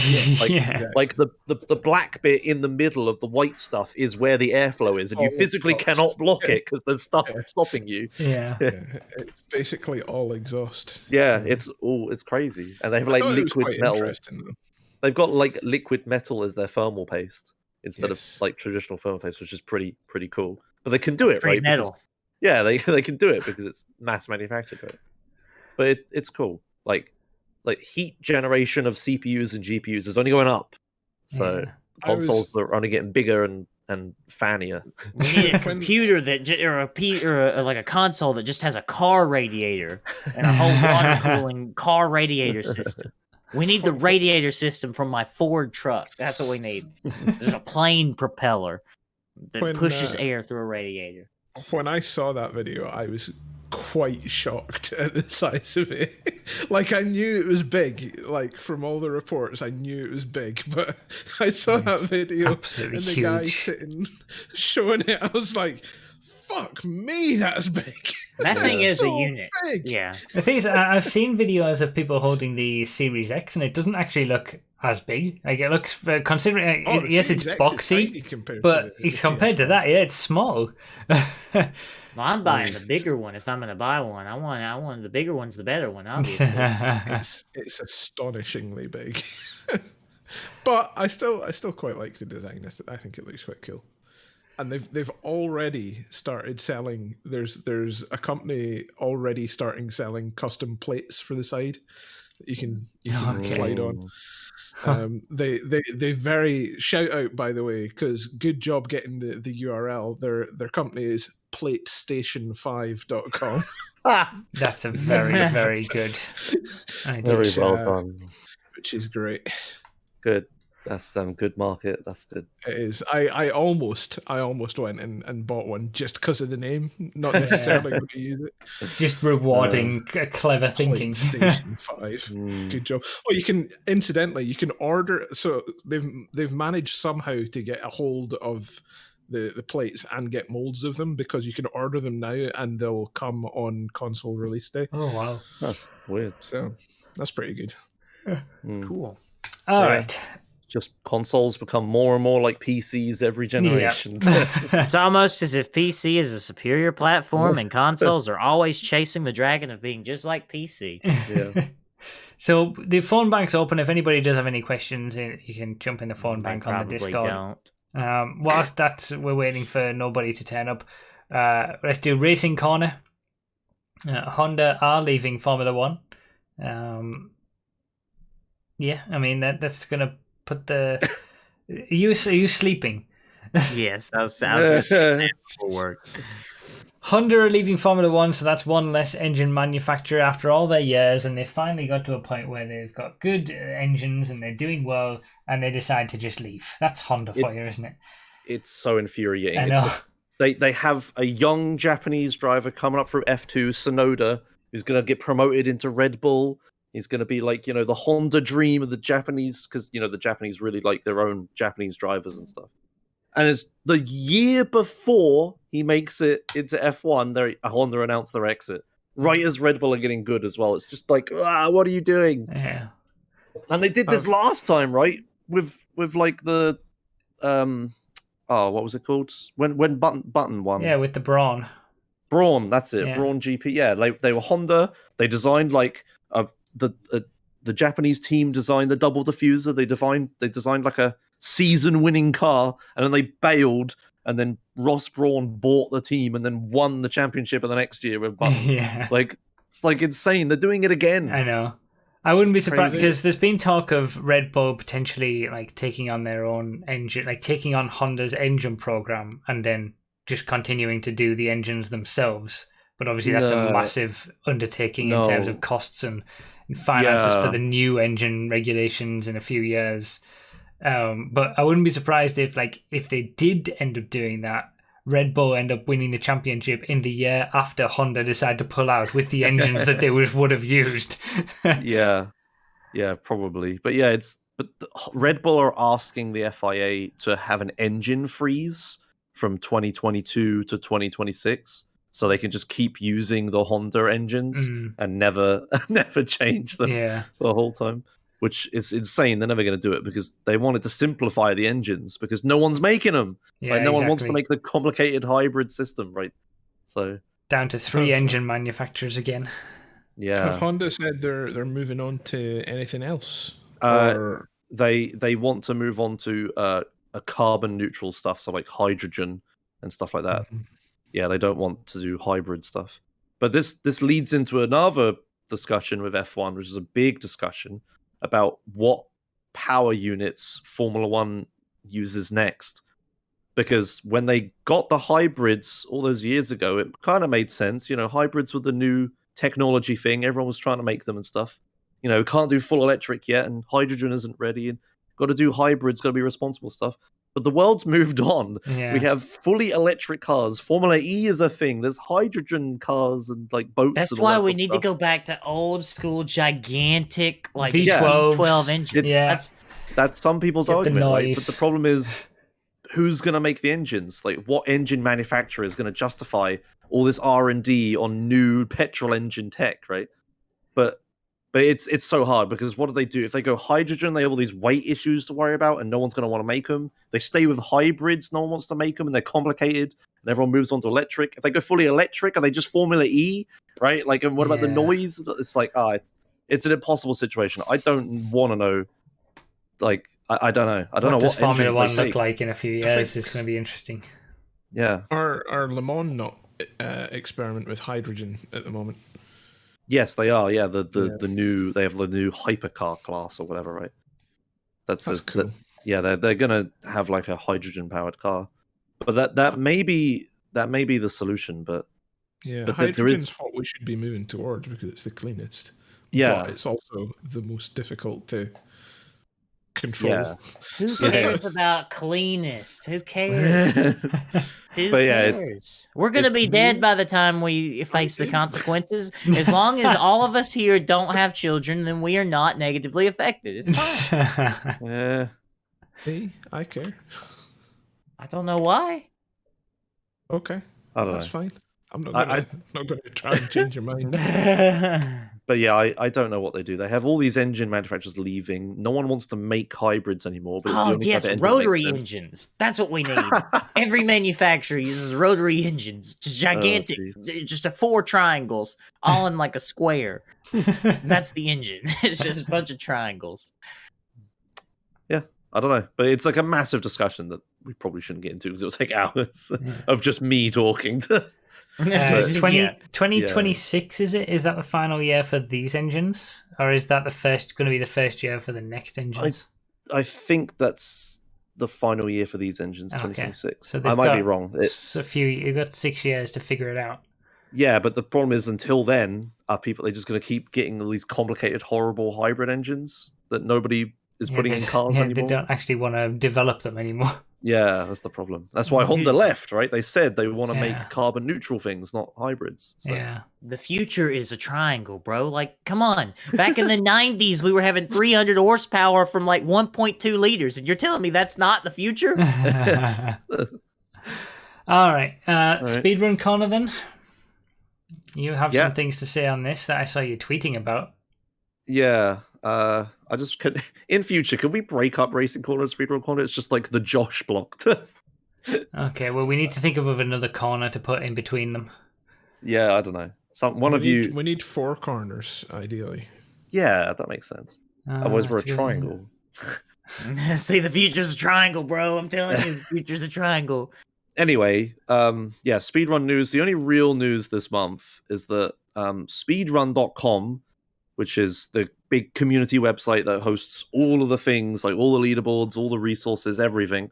Like the black bit in the middle of the white stuff is where the airflow is, and you physically cannot block it because there's stuff stopping you. It's basically all exhaust. Yeah, it's crazy, and they have like liquid metal. They've got like liquid metal as their thermal paste instead of like traditional thermal paste, which is pretty cool. But they can do it, right? Metal. Because, they can do it because it's mass manufactured, right? But it's cool. Like heat generation of CPUs and GPUs is only going up, so consoles are only getting bigger and fannier. We need a computer or like a console that just has a car radiator and a whole water cooling car radiator system. We need the radiator system from my Ford truck. That's what we need. There's a plane propeller that pushes air through a radiator. When I saw that video, I was quite shocked at the size of it. Like, I knew it was big. Like, from all the reports, I knew it was big. But I saw that video and the guy sitting showing it. I was like, fuck me, that's big. That thing is so a unit. Big. Yeah. The thing is, I've seen videos of people holding the Series X, and it doesn't actually look as big. Like, it looks, considering, yes, it's boxy, but it's compared to that, yeah, it's small. Well, I'm buying the bigger one if I'm going to buy one. I want the bigger one's the better one, obviously. It's astonishingly big. But I still quite like the design. I think it looks quite cool. And they've already started selling. There's a company already starting selling custom plates for the side that you can slide on. They very shout out, by the way, because good job getting the URL. Their company is platestation5.com. That's a very, very good idea. Very well done. Which is great. Good. That's good market. That's good. It is. I almost went and bought one just because of the name, not necessarily going to use it. Just rewarding clever thinking. Station 5. Good job. Oh, you can order. So they've managed somehow to get a hold of the plates and get molds of them, because you can order them now and they'll come on console release day. Oh wow, that's weird. So that's pretty good. Cool. All right. Just consoles become more and more like PCs every generation. Yeah. It's almost as if PC is a superior platform and consoles are always chasing the dragon of being just like PC. Yeah. So the phone bank's open. If anybody does have any questions, you can jump in the phone bank on the Discord. Don't. Whilst we're waiting for nobody to turn up, let's do Racing Corner. Honda are leaving Formula One. Yeah, I mean that's gonna put the. Are you sleeping? Yes, I was for work. Honda are leaving Formula One, so that's one less engine manufacturer after all their years, and they finally got to a point where they've got good engines and they're doing well, and they decide to just leave. That's Honda for you, isn't it? It's so infuriating. I know. They have a young Japanese driver coming up through F2, Sonoda, who's going to get promoted into Red Bull. He's going to be like, the Honda dream of the Japanese, because, the Japanese really like their own Japanese drivers and stuff. And it's the year before he makes it into F1, Honda announced their exit. Right as Red Bull are getting good as well. It's just like, what are you doing? Yeah. And they did this last time, right? With like the, what was it called? When Button won. Yeah, with the Brawn. Brawn, that's it. Yeah. Brawn GP. Yeah, they were Honda. They designed like the Japanese team designed the double diffuser. They designed like a season-winning car, and then they bailed. And then Ross Brawn bought the team and then won the championship of the next year with Button. Yeah. Like, it's like insane. They're doing it again. I know. I wouldn't be surprised, because there's been talk of Red Bull potentially like taking on their own engine, like taking on Honda's engine program and then just continuing to do the engines themselves. But obviously that's a massive undertaking in terms of costs and finances for the new engine regulations in a few years. But I wouldn't be surprised if they did end up doing that, Red Bull end up winning the championship in the year after Honda decided to pull out with the engines that they would have used. Yeah, probably. But yeah, Red Bull are asking the FIA to have an engine freeze from 2022 to 2026, so they can just keep using the Honda engines and never change them the whole time. Which is insane. They're never going to do it because they wanted to simplify the engines because no one's making them. Yeah, no one wants to make the complicated hybrid system, right? So down to 3 engine manufacturers again. Yeah. Have Honda said they're moving on to anything else? They want to move on to a carbon neutral stuff, so like hydrogen and stuff like that. Yeah, they don't want to do hybrid stuff. But this leads into another discussion with F1, which is a big discussion about what power units Formula One uses next. Because when they got the hybrids all those years ago, it kind of made sense. Hybrids were the new technology thing. Everyone was trying to make them and stuff. Can't do full electric yet, and hydrogen isn't ready, and got to do hybrids, got to be responsible stuff. But the world's moved on. Yeah. We have fully electric cars. Formula E is a thing. There's hydrogen cars and like boats. That's why we need to go back to old school, gigantic, like V12s. 12 engines. That's some people's argument, right? But the problem is, who's going to make the engines? Like, what engine manufacturer is going to justify all this R&D on new petrol engine tech, right? But it's so hard because what do they do? If they go hydrogen, they have all these weight issues to worry about and no one's going to want to make them. They stay with hybrids, no one wants to make them and they're complicated and everyone moves on to electric. If they go fully electric, are they just Formula E, right? Like, and what about the noise? It's like, it's an impossible situation. I don't want to know. Like, I don't know. I don't know what does Formula One look take. like in a few years. It's going to be interesting. Yeah. Are Le Mans not experiment with hydrogen at the moment? Yes, they are. Yeah, the new, they have the new hypercar class or whatever, right? That's cool. They're gonna have like a hydrogen powered car, but that may be the solution. But hydrogen's what we should be moving towards because it's the cleanest. Yeah, but it's also the most difficult to control. Yeah. Who cares about cleanest? Who cares? Who cares? We're going to be dead by the time we face the consequences. As long as all of us here don't have children, then we are not negatively affected. It's fine. Yeah. Hey, I care. I don't know why. Okay. I don't know. That's fine. I'm not going to try and change your mind. But yeah, I don't know what they do. They have all these engine manufacturers leaving. No one wants to make hybrids anymore. But it's the only type of engine rotary engines. That's what we need. Every manufacturer uses rotary engines. Just gigantic, just 4 triangles, all in like a square. That's the engine. It's just a bunch of triangles. Yeah, I don't know. But it's like a massive discussion that we probably shouldn't get into because it'll take hours of just me talking to... 2026 is it? Is that the final year for these engines, or is that going to be the first year for the next engines? I think that's the final year for these engines, 2026. So I might be wrong. You've got 6 years to figure it out. Yeah, but the problem is, until then, are they're just going to keep getting all these complicated, horrible hybrid engines that nobody is putting in cars anymore? They don't actually want to develop them anymore. Yeah, that's the problem. That's why Honda left, right? They said they want to make carbon neutral things, not hybrids. So. Yeah. The future is a triangle, bro. Like, come on. Back in the 90s, we were having 300 horsepower from like 1.2 liters, and you're telling me that's not the future? All right. Speedrun Corner, then. You have some things to say on this that I saw you tweeting about. Yeah. I just could. In future, could we break up Racing Corner and Speedrun Corner? It's just like the Josh block. Okay, well, we need to think of another corner to put in between them. Yeah, I don't know. We need 4 corners, ideally. Yeah, that makes sense. Otherwise, we're a triangle. See, the future's a triangle, bro. I'm telling you, the future's a triangle. Anyway, Speedrun news. The only real news this month is that speedrun.com, which is the big community website that hosts all of the things, like all the leaderboards, all the resources, everything,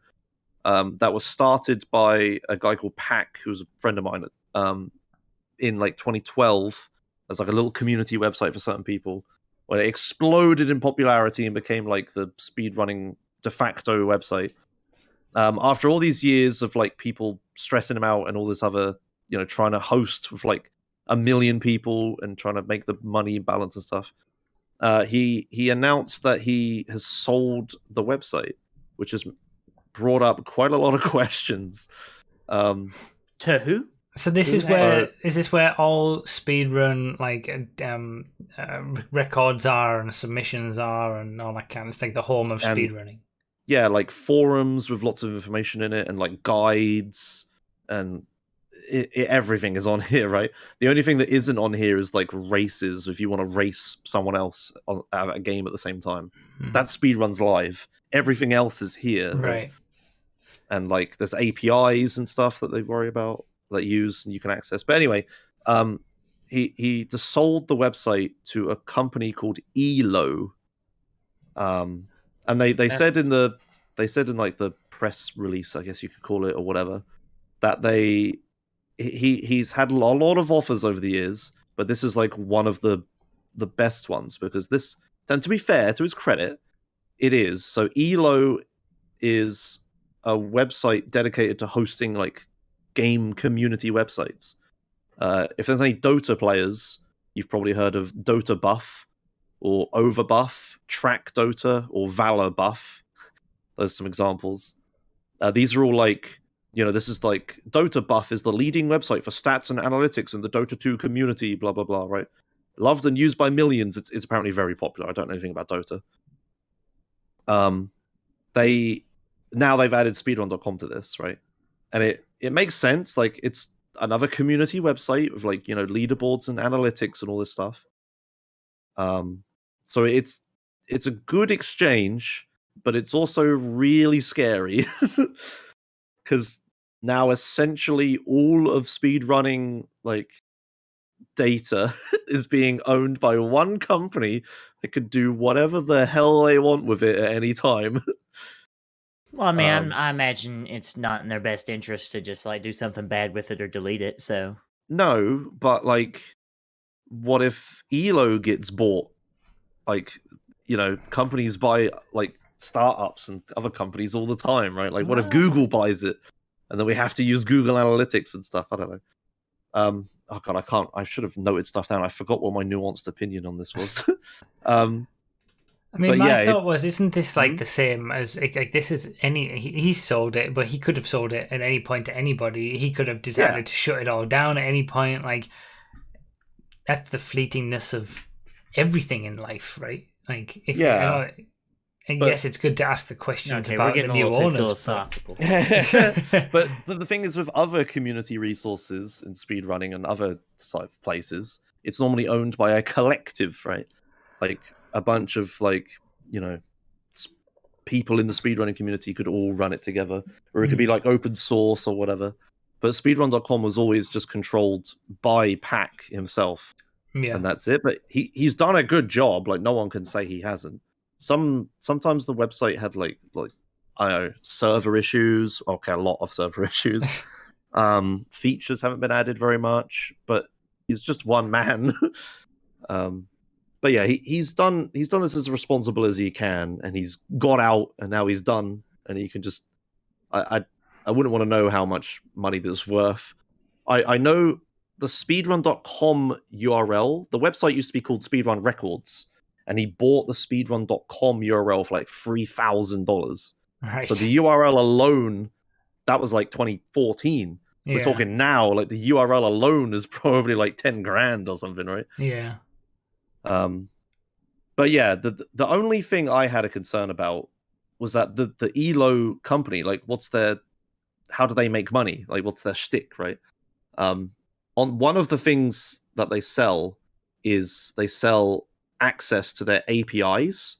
that was started by a guy called Pack, who's a friend of mine, in like 2012 as like a little community website for certain people, where it exploded in popularity and became like the speedrunning de facto website. After all these years of like people stressing him out and all this other, trying to host with like 1 million people and trying to make the money balance and stuff. He announced that he has sold the website, which has brought up quite a lot of questions. To who? So is this where all speedrun records are and submissions are and all that kind of stuff, like the home of speedrunning? Yeah, like forums with lots of information in it and like guides and everything is on here, right? The only thing that isn't on here is like races. If you want to race someone else at a game at the same time, that speedruns live. Everything else is here, right? And like there's APIs and stuff that they worry about that use and you can access. But anyway, he just sold the website to a company called Elo, and they said in like the press release, I guess you could call it or whatever, that he's had a lot of offers over the years, but this is like one of the best ones because this, and to be fair to his credit, it is. So Elo is a website dedicated to hosting like game community websites. If there's any Dota players, you've probably heard of Dota Buff or Overbuff, Track Dota, or Valor Buff. There's some examples. These are all like, this is like Dota Buff is the leading website for stats and analytics in the Dota 2 community, blah, blah, blah, right? Loved and used by millions. It's apparently very popular. I don't know anything about Dota. They've added speedrun.com to this, right? And it makes sense. Like it's another community website with like, leaderboards and analytics and all this stuff. So it's a good exchange, but it's also really scary because now essentially all of speedrunning like data is being owned by one company that could do whatever the hell they want with it at any time. Well, I mean, I imagine it's not in their best interest to just like do something bad with it or delete it. So no, but like, what if Elo gets bought? Like, companies buy like startups and other companies all the time, right? Like, what if Google buys it, and then we have to use Google Analytics and stuff? I don't know. Oh god, I should have noted stuff down. I forgot what my nuanced opinion on this was. I mean, my thought was, isn't this like the same as like this is he sold it, but he could have sold it at any point to anybody. He could have decided to shut it all down at any point. Like that's the fleetingness of everything in life, right? Like if yes, it's good to ask the questions about the new owners. Philosophical. But the thing is, with other community resources in speedrunning and other sort of places, it's normally owned by a collective, right? Like a bunch of like, people in the speedrunning community could all run it together, or it could be like open source or whatever. But speedrun.com was always just controlled by Pack himself, and that's it. But he's done a good job. Like no one can say he hasn't. Sometimes the website had like I don't know, server issues. Okay, a lot of server issues. Features haven't been added very much, but he's just one man. But yeah, he's done this as responsible as he can, and he's got out, and now he's done, and he can just. I wouldn't want to know how much money this is worth. I know the speedrun.com URL. The website used to be called Speedrun Records, and he bought the speedrun.com URL for like $3,000. Right. So the URL alone, that was like 2014. We're talking now, like the URL alone is probably like 10 grand or something, right? Yeah. But yeah, the only thing I had a concern about was that the Elo company, like how do they make money? Like what's their shtick, right? On one of the things that they sell is they sell access to their APIs.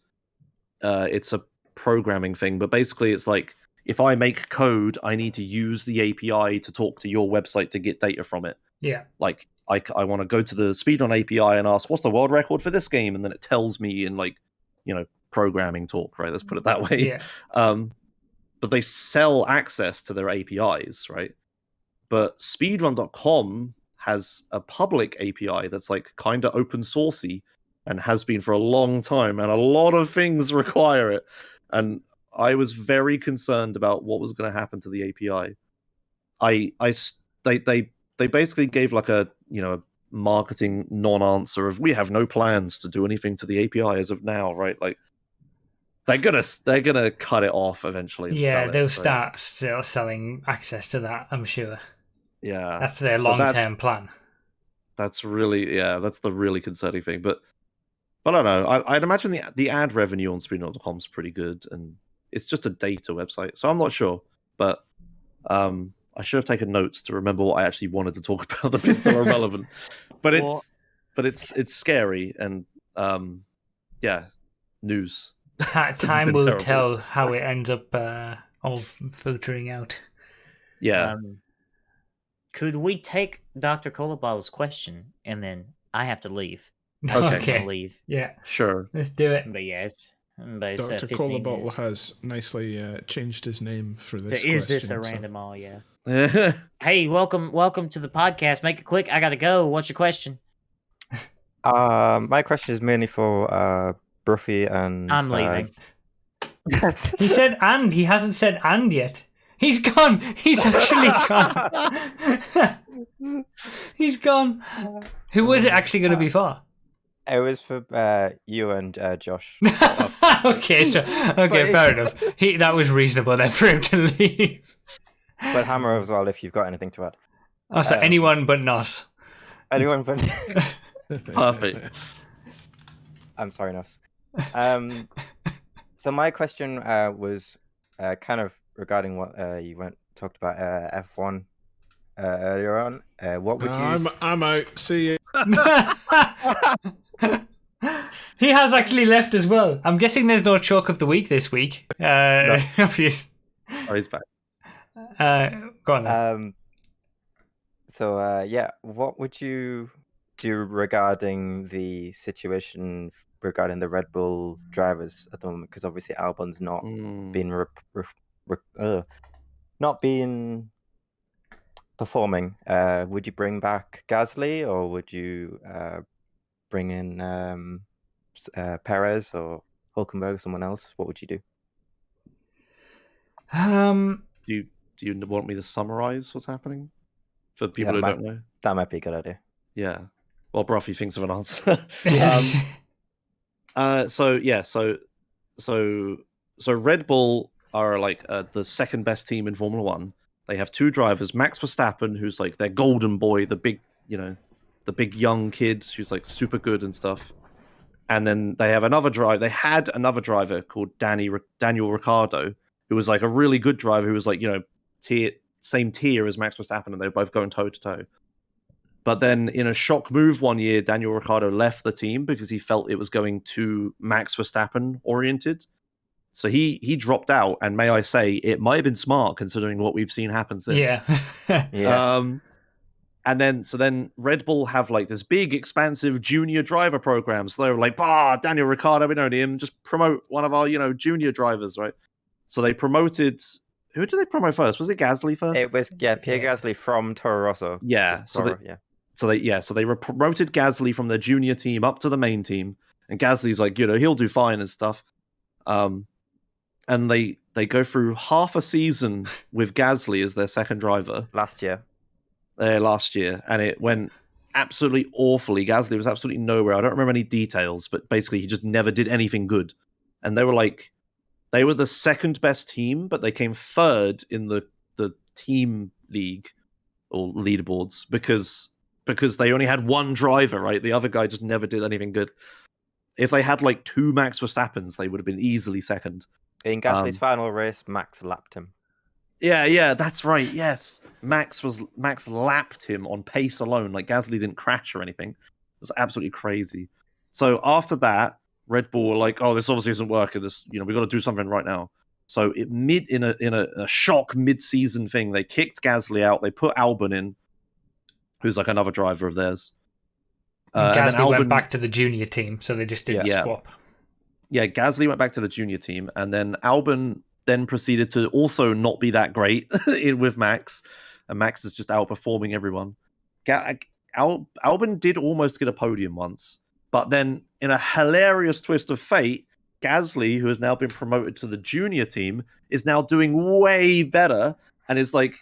It's a programming thing, but basically it's like, if I make code, I need to use the API to talk to your website to get data from it. Yeah. Like I want to go to the Speedrun API and ask, what's the world record for this game? And then it tells me in like, programming talk, right? Let's put it that way. Yeah. But they sell access to their APIs, right? But speedrun.com has a public API that's like kind of open sourcey and has been for a long time, and a lot of things require it. And I was very concerned about what was going to happen to the API. they basically gave like a marketing non-answer of we have no plans to do anything to the API as of now, right? Like they're gonna cut it off eventually. And sell they'll it, start still selling access to that. I'm sure. Yeah, That's their so long-term plan. That's really that's the really concerning thing. But I don't know. I'd imagine the ad revenue on Speedrun.com is pretty good, and it's just a data website, so I'm not sure. But I should have taken notes to remember what I actually wanted to talk about. The bits that are relevant, but it's scary and news. Time will tell how it ends up all filtering out. Yeah. Could we take Dr. Colabal's question and then I have to leave? Okay. Leave. Yeah. Sure. Let's do it. But yes. Dr. Colabottle has nicely changed his name for this question. Is this a random all? Yeah. Hey, welcome to the podcast. Make it quick. I gotta go. What's your question? My question is mainly for Broughy and... I'm leaving. He said and. He hasn't said and yet. He's gone. He's actually gone. He's gone. Who was it actually going to be for? It was for you and Josh. Okay, fair enough. That was reasonable then for him to leave. But Hammer as well, if you've got anything to add. Oh, so anyone but Nos. Anyone but... Perfect. I'm sorry, Nos. So my question was kind of regarding what you talked about F1 earlier on. What would you? I'm out. See you. He has actually left as well. I'm guessing there's no chalk of the week this week. No. Obvious. Oh, he's back. Go on then. What would you do regarding the situation regarding the Red Bull drivers at the moment? Because obviously Albon's not been performing. Would you bring back Gasly, or would you bring in Perez or Hulkenberg, someone else? What would you do? Do you want me to summarize what's happening for people who don't know? That might be a good idea. Yeah. Well, Broughy thinks of an answer. So Red Bull are like the second best team in Formula One. They have two drivers, Max Verstappen, who's like their golden boy, the big young kid who's like super good and stuff. And then they have another driver. They had another driver called Daniel Ricciardo, who was like a really good driver, who was like same tier as Max Verstappen, and they were both going toe to toe. But then in a shock move one year, Daniel Ricciardo left the team because he felt it was going too Max Verstappen oriented. So he dropped out, and may I say, it might have been smart considering what we've seen happen since. Yeah. And then Red Bull have like this big, expansive junior driver program. So they were like, Daniel Ricciardo, we know him, just promote one of our, junior drivers, right? So they promoted... Who did they promote first? Was it Gasly first? It was, Pierre Gasly from Toro Rosso. Yeah, So they promoted Gasly from their junior team up to the main team. And Gasly's like, he'll do fine and stuff. And they go through half a season with Gasly as their second driver. Last year. And it went absolutely awfully. Gasly was absolutely nowhere. I don't remember any details, but basically he just never did anything good. And they were the second best team, but they came third in the team league or leaderboards because they only had one driver, right? The other guy just never did anything good. If they had like two Max Verstappens, they would have been easily second. In Gasly's final race, Max lapped him. Yeah, that's right. Yes, Max lapped him on pace alone. Like Gasly didn't crash or anything. It was absolutely crazy. So after that, Red Bull were like, "Oh, this obviously isn't working. This, we got to do something right now." So in a shock mid-season thing, they kicked Gasly out. They put Albon in, who's like another driver of theirs. Gasly went back to the junior team, so they just didn't swap. Yeah, Gasly went back to the junior team, and then Albon then proceeded to also not be that great with Max, and Max is just outperforming everyone. Albon did almost get a podium once, but then in a hilarious twist of fate, Gasly, who has now been promoted to the junior team, is now doing way better and is like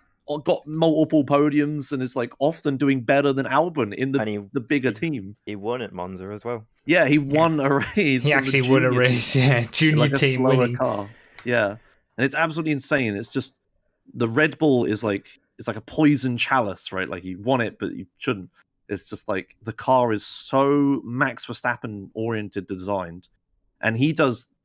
got multiple podiums and is like often doing better than Albon in the bigger team. He won at Monza as well. Yeah, he won a race. He actually won a race. Yeah, junior like team a slower winning. car. Yeah, and it's absolutely insane. It's just the Red Bull is like it's like a poison chalice, right? Like you want it, but you shouldn't. It's just like the car is so Max Verstappen oriented designed, and he's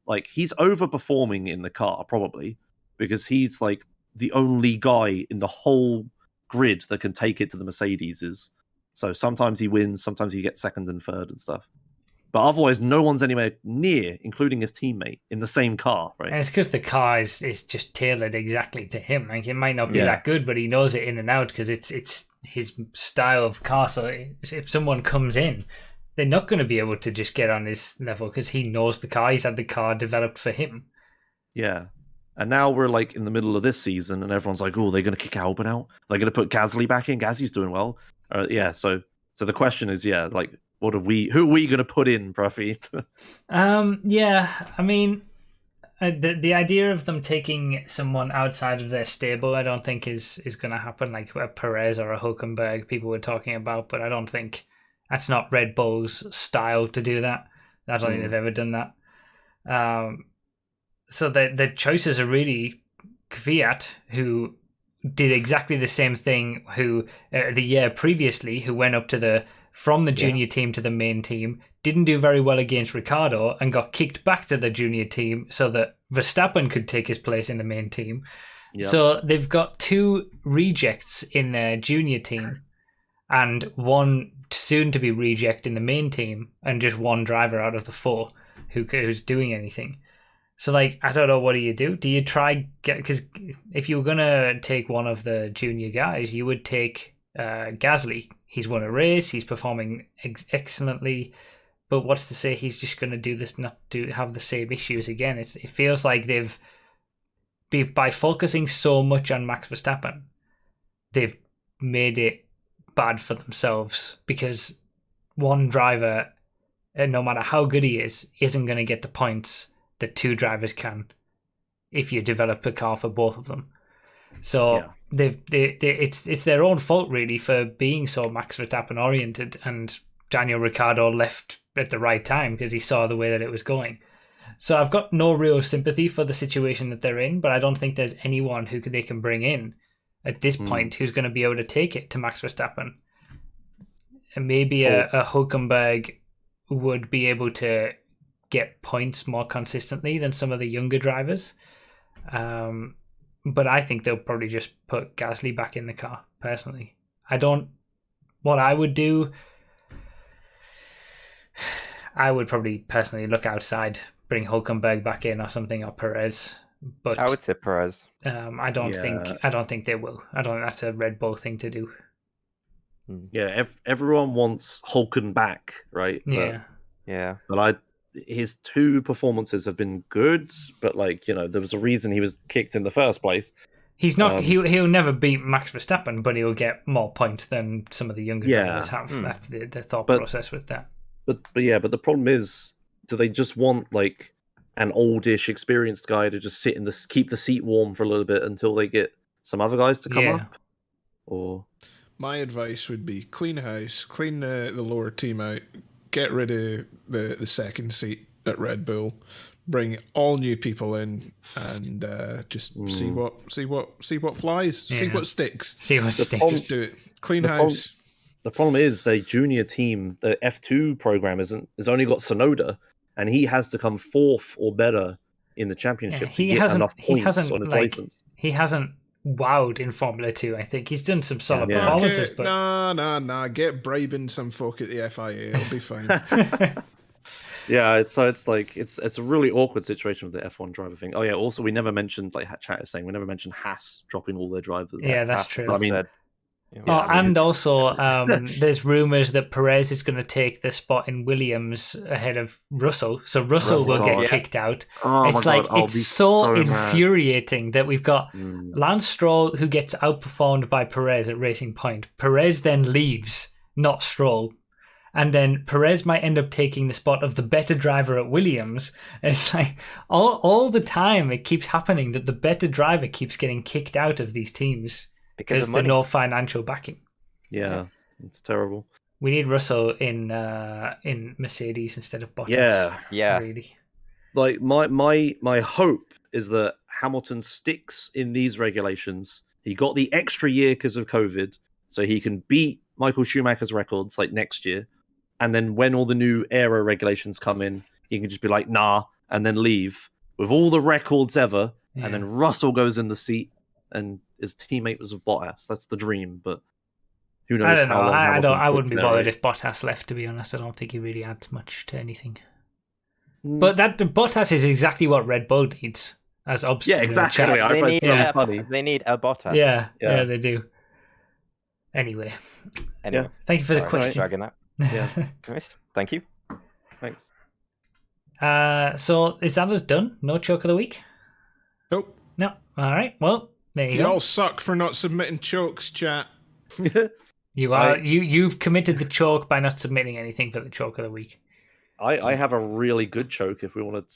overperforming in the car probably because he's like the only guy in the whole grid that can take it to the Mercedes. So sometimes he wins, sometimes he gets second and third and stuff. But otherwise, no one's anywhere near, including his teammate, in the same car, right? And it's because the car is just tailored exactly to him. Like it might not be that good, but he knows it in and out because it's his style of car. So if someone comes in, they're not going to be able to just get on his level because he knows the car. He's had the car developed for him. Yeah. And now we're like in the middle of this season, and everyone's like, "Oh, they're going to kick Albon out. They're going to put Gasly back in. Gasly's doing well." So the question is, like, who are we going to put in, Broughy? Yeah, I mean, the idea of them taking someone outside of their stable, I don't think is going to happen. Like a Perez or a Hülkenberg, people were talking about, but I don't think that's not Red Bull's style to do that. I don't think they've ever done that. So the choices are really Kvyat, who did exactly the same thing, who the year previously, who went up from the junior team to the main team, didn't do very well against Ricciardo and got kicked back to the junior team so that Verstappen could take his place in the main team. Yep. So they've got 2 rejects in their junior team and 1 soon to be reject in the main team and just 1 driver out of the 4 who's doing anything. So, like, I don't know, what do you do? Do you try because if you were going to take one of the junior guys, you would take Gasly. He's won a race, he's performing excellently, but what's to say he's just going to do this, not have the same issues again? It feels like by focusing so much on Max Verstappen, they've made it bad for themselves because one driver, no matter how good he is, isn't going to get the points that 2 drivers can if you develop a car for both of them. So it's their own fault really for being so Max Verstappen oriented, and Daniel Ricciardo left at the right time because he saw the way that it was going. So I've got no real sympathy for the situation that they're in, but I don't think there's anyone who they can bring in at this point who's going to be able to take it to Max Verstappen. And maybe a Hülkenberg would be able to get points more consistently than some of the younger drivers. But I think they'll probably just put Gasly back in the car, personally. What I would do, I would probably personally look outside, bring Hülkenberg back in or something, or Perez. But I would say Perez. I don't think they will. I don't. That's a Red Bull thing to do. Yeah, everyone wants Hulken back, right? Yeah. But his 2 performances have been good, but there was a reason he was kicked in the first place. He's not. He'll never beat Max Verstappen, but he'll get more points than some of the younger drivers have. That's the thought process with that. But the problem is, do they just want like an oldish, experienced guy to just keep the seat warm for a little bit until they get some other guys to come up? Or my advice would be clean house, clean the lower team out, get rid of the second seat at Red Bull, bring all new people in, and just see what flies, see what sticks. Do it. Clean house. The problem is the junior team, the F2 program has only got Sonoda, and he has to come 4th or better in the championship to get enough points on his license. He hasn't wowed in Formula 2. I think he's done some solid performances. But nah. Get bribing some folk at the FIA. It'll be fine. It's a really awkward situation with the F1 driver thing. Oh yeah, also we never mentioned, like chat is saying, we never mentioned Haas dropping all their drivers. Yeah, that's true. I mean, also, there's rumours that Perez is going to take the spot in Williams ahead of Russell, so Russell will get kicked out. It's so infuriating that we've got Lance Stroll who gets outperformed by Perez at Racing Point. Perez then leaves, not Stroll. And then Perez might end up taking the spot of the better driver at Williams. It's like all the time it keeps happening that the better driver keeps getting kicked out of these teams. because There's of money. no financial backing. Yeah, it's terrible. We need Russell in Mercedes instead of Bottas. Yeah, Really. like my hope is that Hamilton sticks in these regulations. He got the extra year because of COVID, so he can beat Michael Schumacher's records like next year. And then when all the new aero regulations come in, he can just be like, nah, and then leave with all the records ever. Yeah. And then Russell goes in the seat and his teammate was with Bottas. That's the dream, but who knows I don't know. how long Hamilton I wouldn't sits be there, bothered right? if Bottas left, to be honest. I don't think he really adds much to anything. Mm. But that Bottas is exactly what Red Bull needs, as obstinate. Yeah, exactly. Chat. I find it really funny. They need a Bottas. Yeah, they do. Anyway, thank you for the question. Dragging that. Yeah. Nice. Thank you. Thanks. So is that us done? No choke of the week? Nope. No. All right. Well, there you You go. all suck for not submitting chokes, chat. You've committed the choke by not submitting anything for the choke of the week. I have a really good choke if we want to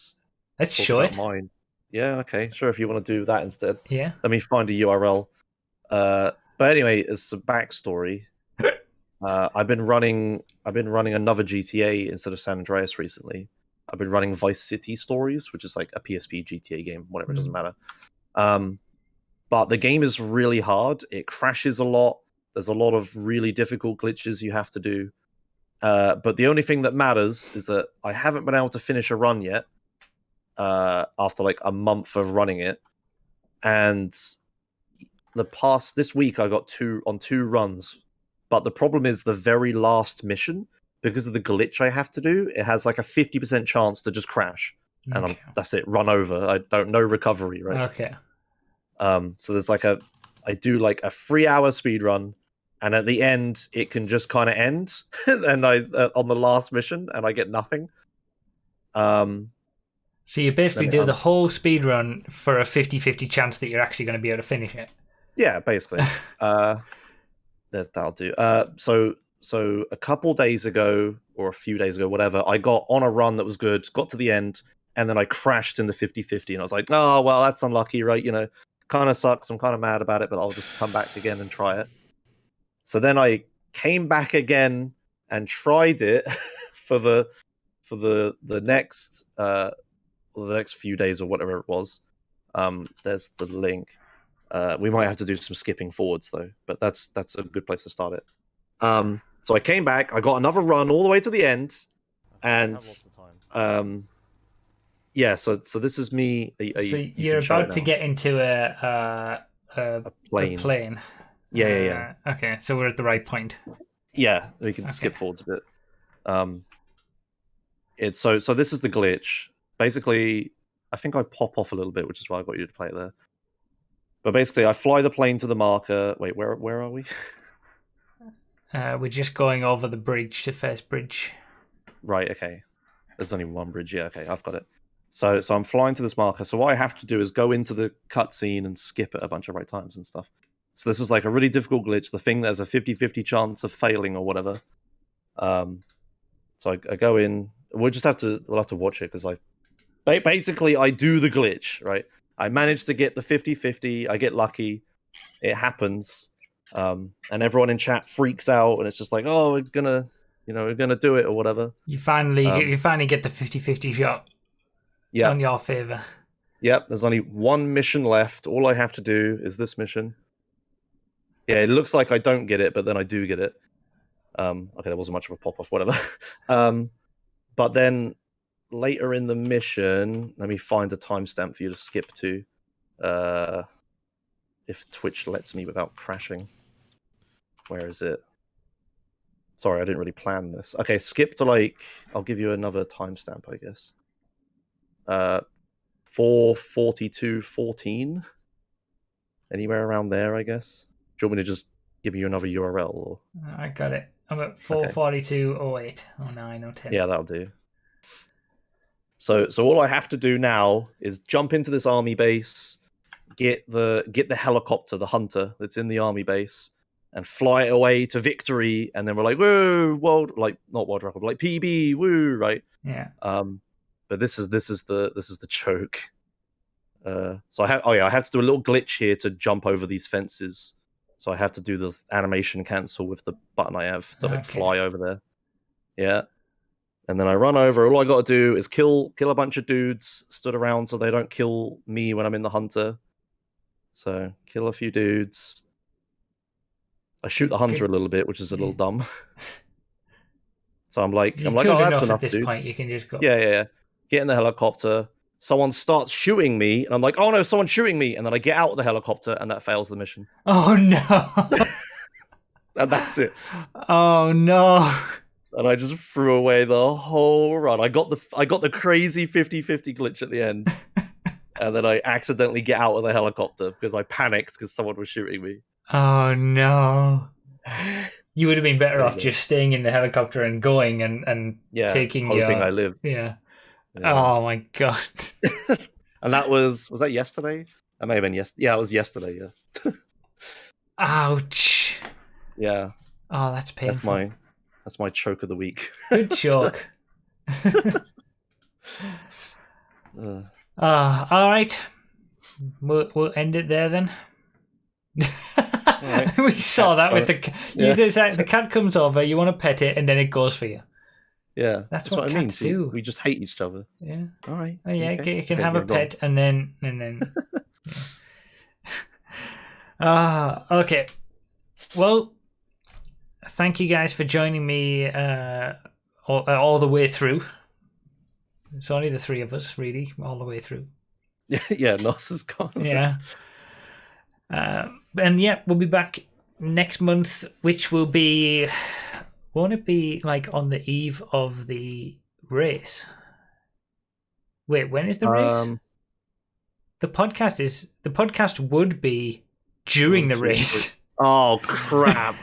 Let's talk show about it. mine. Yeah, okay, sure. If you want to do that instead, Yeah. let me find a URL. But anyway, as some backstory, I've been running another GTA instead of San Andreas recently. I've been running Vice City Stories, which is like a PSP GTA game. Whatever, it doesn't matter. But the game is really hard. It crashes a lot. There's a lot of really difficult glitches you have to do. But the only thing that matters is that I haven't been able to finish a run yet. After like a month of running it, and this week I got two runs, but the problem is the very last mission, because of the glitch I have to do, it has like a 50% chance to just crash, and that's it, run over. I don't know recovery, right? Okay. So there's like I do like a 3-hour speed run, and at the end it can just kind of end, and I on the last mission, and I get nothing. So you basically do the whole speed run for a 50-50 chance that you're actually going to be able to finish it. Yeah, basically. That'll do. So a couple days ago, or a few days ago, whatever, I got on a run that was good, got to the end, and then I crashed in the 50-50, and I was like, oh, well, that's unlucky, right? You know, kind of sucks. I'm kind of mad about it, but I'll just come back again and try it. So then I came back again and tried it for the next the next few days or whatever it was. There's the link. We might have to do some skipping forwards though, but that's a good place to start it. So I came back, I got another run all the way to the end, and yeah. So this is me. So you're about to get into a plane. Yeah. Okay, so we're at the right point. Yeah, we can skip forwards a bit. It's so this is the glitch. Basically, I think I pop off a little bit, which is why I got you to play it there. But basically, I fly the plane to the marker. Wait, where are we? We're just going over the bridge, the first bridge. Right, okay. There's only one bridge. Yeah, okay, I've got it. So I'm flying to this marker. So what I have to do is go into the cutscene and skip it a bunch of right times and stuff. So this is like a really difficult glitch. The thing that has a 50-50 chance of failing or whatever. So I go in. We'll have to watch it because basically I do the glitch, right? I manage to get the 50-50. I get lucky. It happens. And everyone in chat freaks out, and it's just like, oh, we're gonna do it or whatever. You finally get the 50-50 shot. Yeah. On your favor. Yep. There's only one mission left. All I have to do is this mission. Yeah, it looks like I don't get it, but then I do get it. Okay, there wasn't much of a pop off, whatever. But then later in the mission, let me find a timestamp for you to skip to. If Twitch lets me without crashing. Where is it? Sorry, I didn't really plan this. Okay, skip to I'll give you another timestamp, I guess. 4:42:14. Anywhere around there, I guess. Do you want me to just give you another URL? Or... I got it. I'm at 4:42:08, 09, 10. Yeah, that'll do. So all I have to do now is jump into this army base, get the helicopter, the hunter that's in the army base, and fly it away to victory. And then we're like, woo, not world record, like PB, woo, right? Yeah. But this is the choke. So I have to do a little glitch here to jump over these fences. So I have to do the animation cancel with the button I have to like Okay. fly over there. Yeah. And then I run over. All I got to do is kill a bunch of dudes stood around so they don't kill me when I'm in the hunter. So kill a few dudes. I shoot the hunter a little bit, which is a little dumb. So I'm like, You've oh, killed that's enough enough, at this dudes. point. You can just go. Yeah. Get in the helicopter. Someone starts shooting me, and I'm like, oh no, someone's shooting me. And then I get out of the helicopter, and that fails the mission. Oh no! And that's it. Oh no! And I just threw away the whole run. I got the crazy 50-50 glitch at the end. And then I accidentally get out of the helicopter because I panicked because someone was shooting me. Oh no! You would have been better There you off go. just staying in the helicopter and going and taking hoping I live. Yeah. Yeah. Oh my god. And that was that yesterday? That may have been yesterday. Yeah, it was yesterday, yeah. Ouch. Yeah. Oh, that's painful. That's my choke of the week. Good choke. All right. We'll end it there then. Right. We saw that with the cat. Yeah. The cat comes over, you want to pet it, and then it goes for you. Yeah. That's what I mean. cats do. We just hate each other. Yeah. All right. Oh yeah, okay. you can Okay, have a go on. pet and then yeah. Okay. Well, thank you guys for joining me all the way through. It's only the three of us, really, all the way through. Yeah, Nos is gone. Yeah. And yeah, we'll be back next month, which will be, won't it be like on the eve of the race? Wait, when is the race? The podcast would be during the race. Oh crap!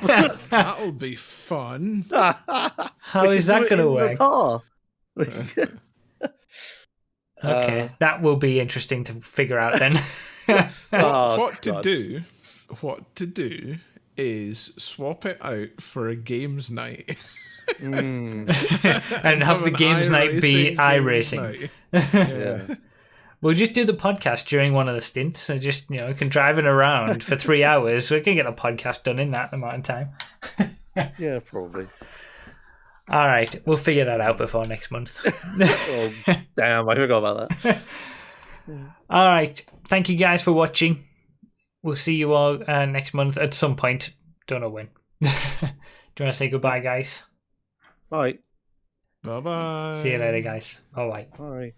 That'll be fun. How is that going to work? Okay, that will be interesting to figure out then. What to do is swap it out for a games night. And have the games night be iRacing. Yeah. We'll just do the podcast during one of the stints. So just, can driving around for 3 hours. We can get a podcast done in that amount of time. Yeah, probably. All right. We'll figure that out before next month. Oh, damn, I forgot about that. All right. Thank you guys for watching. We'll see you all next month at some point. Don't know when. Do you want to say goodbye, guys? All right. Bye-bye. See you later, guys. All right. All right.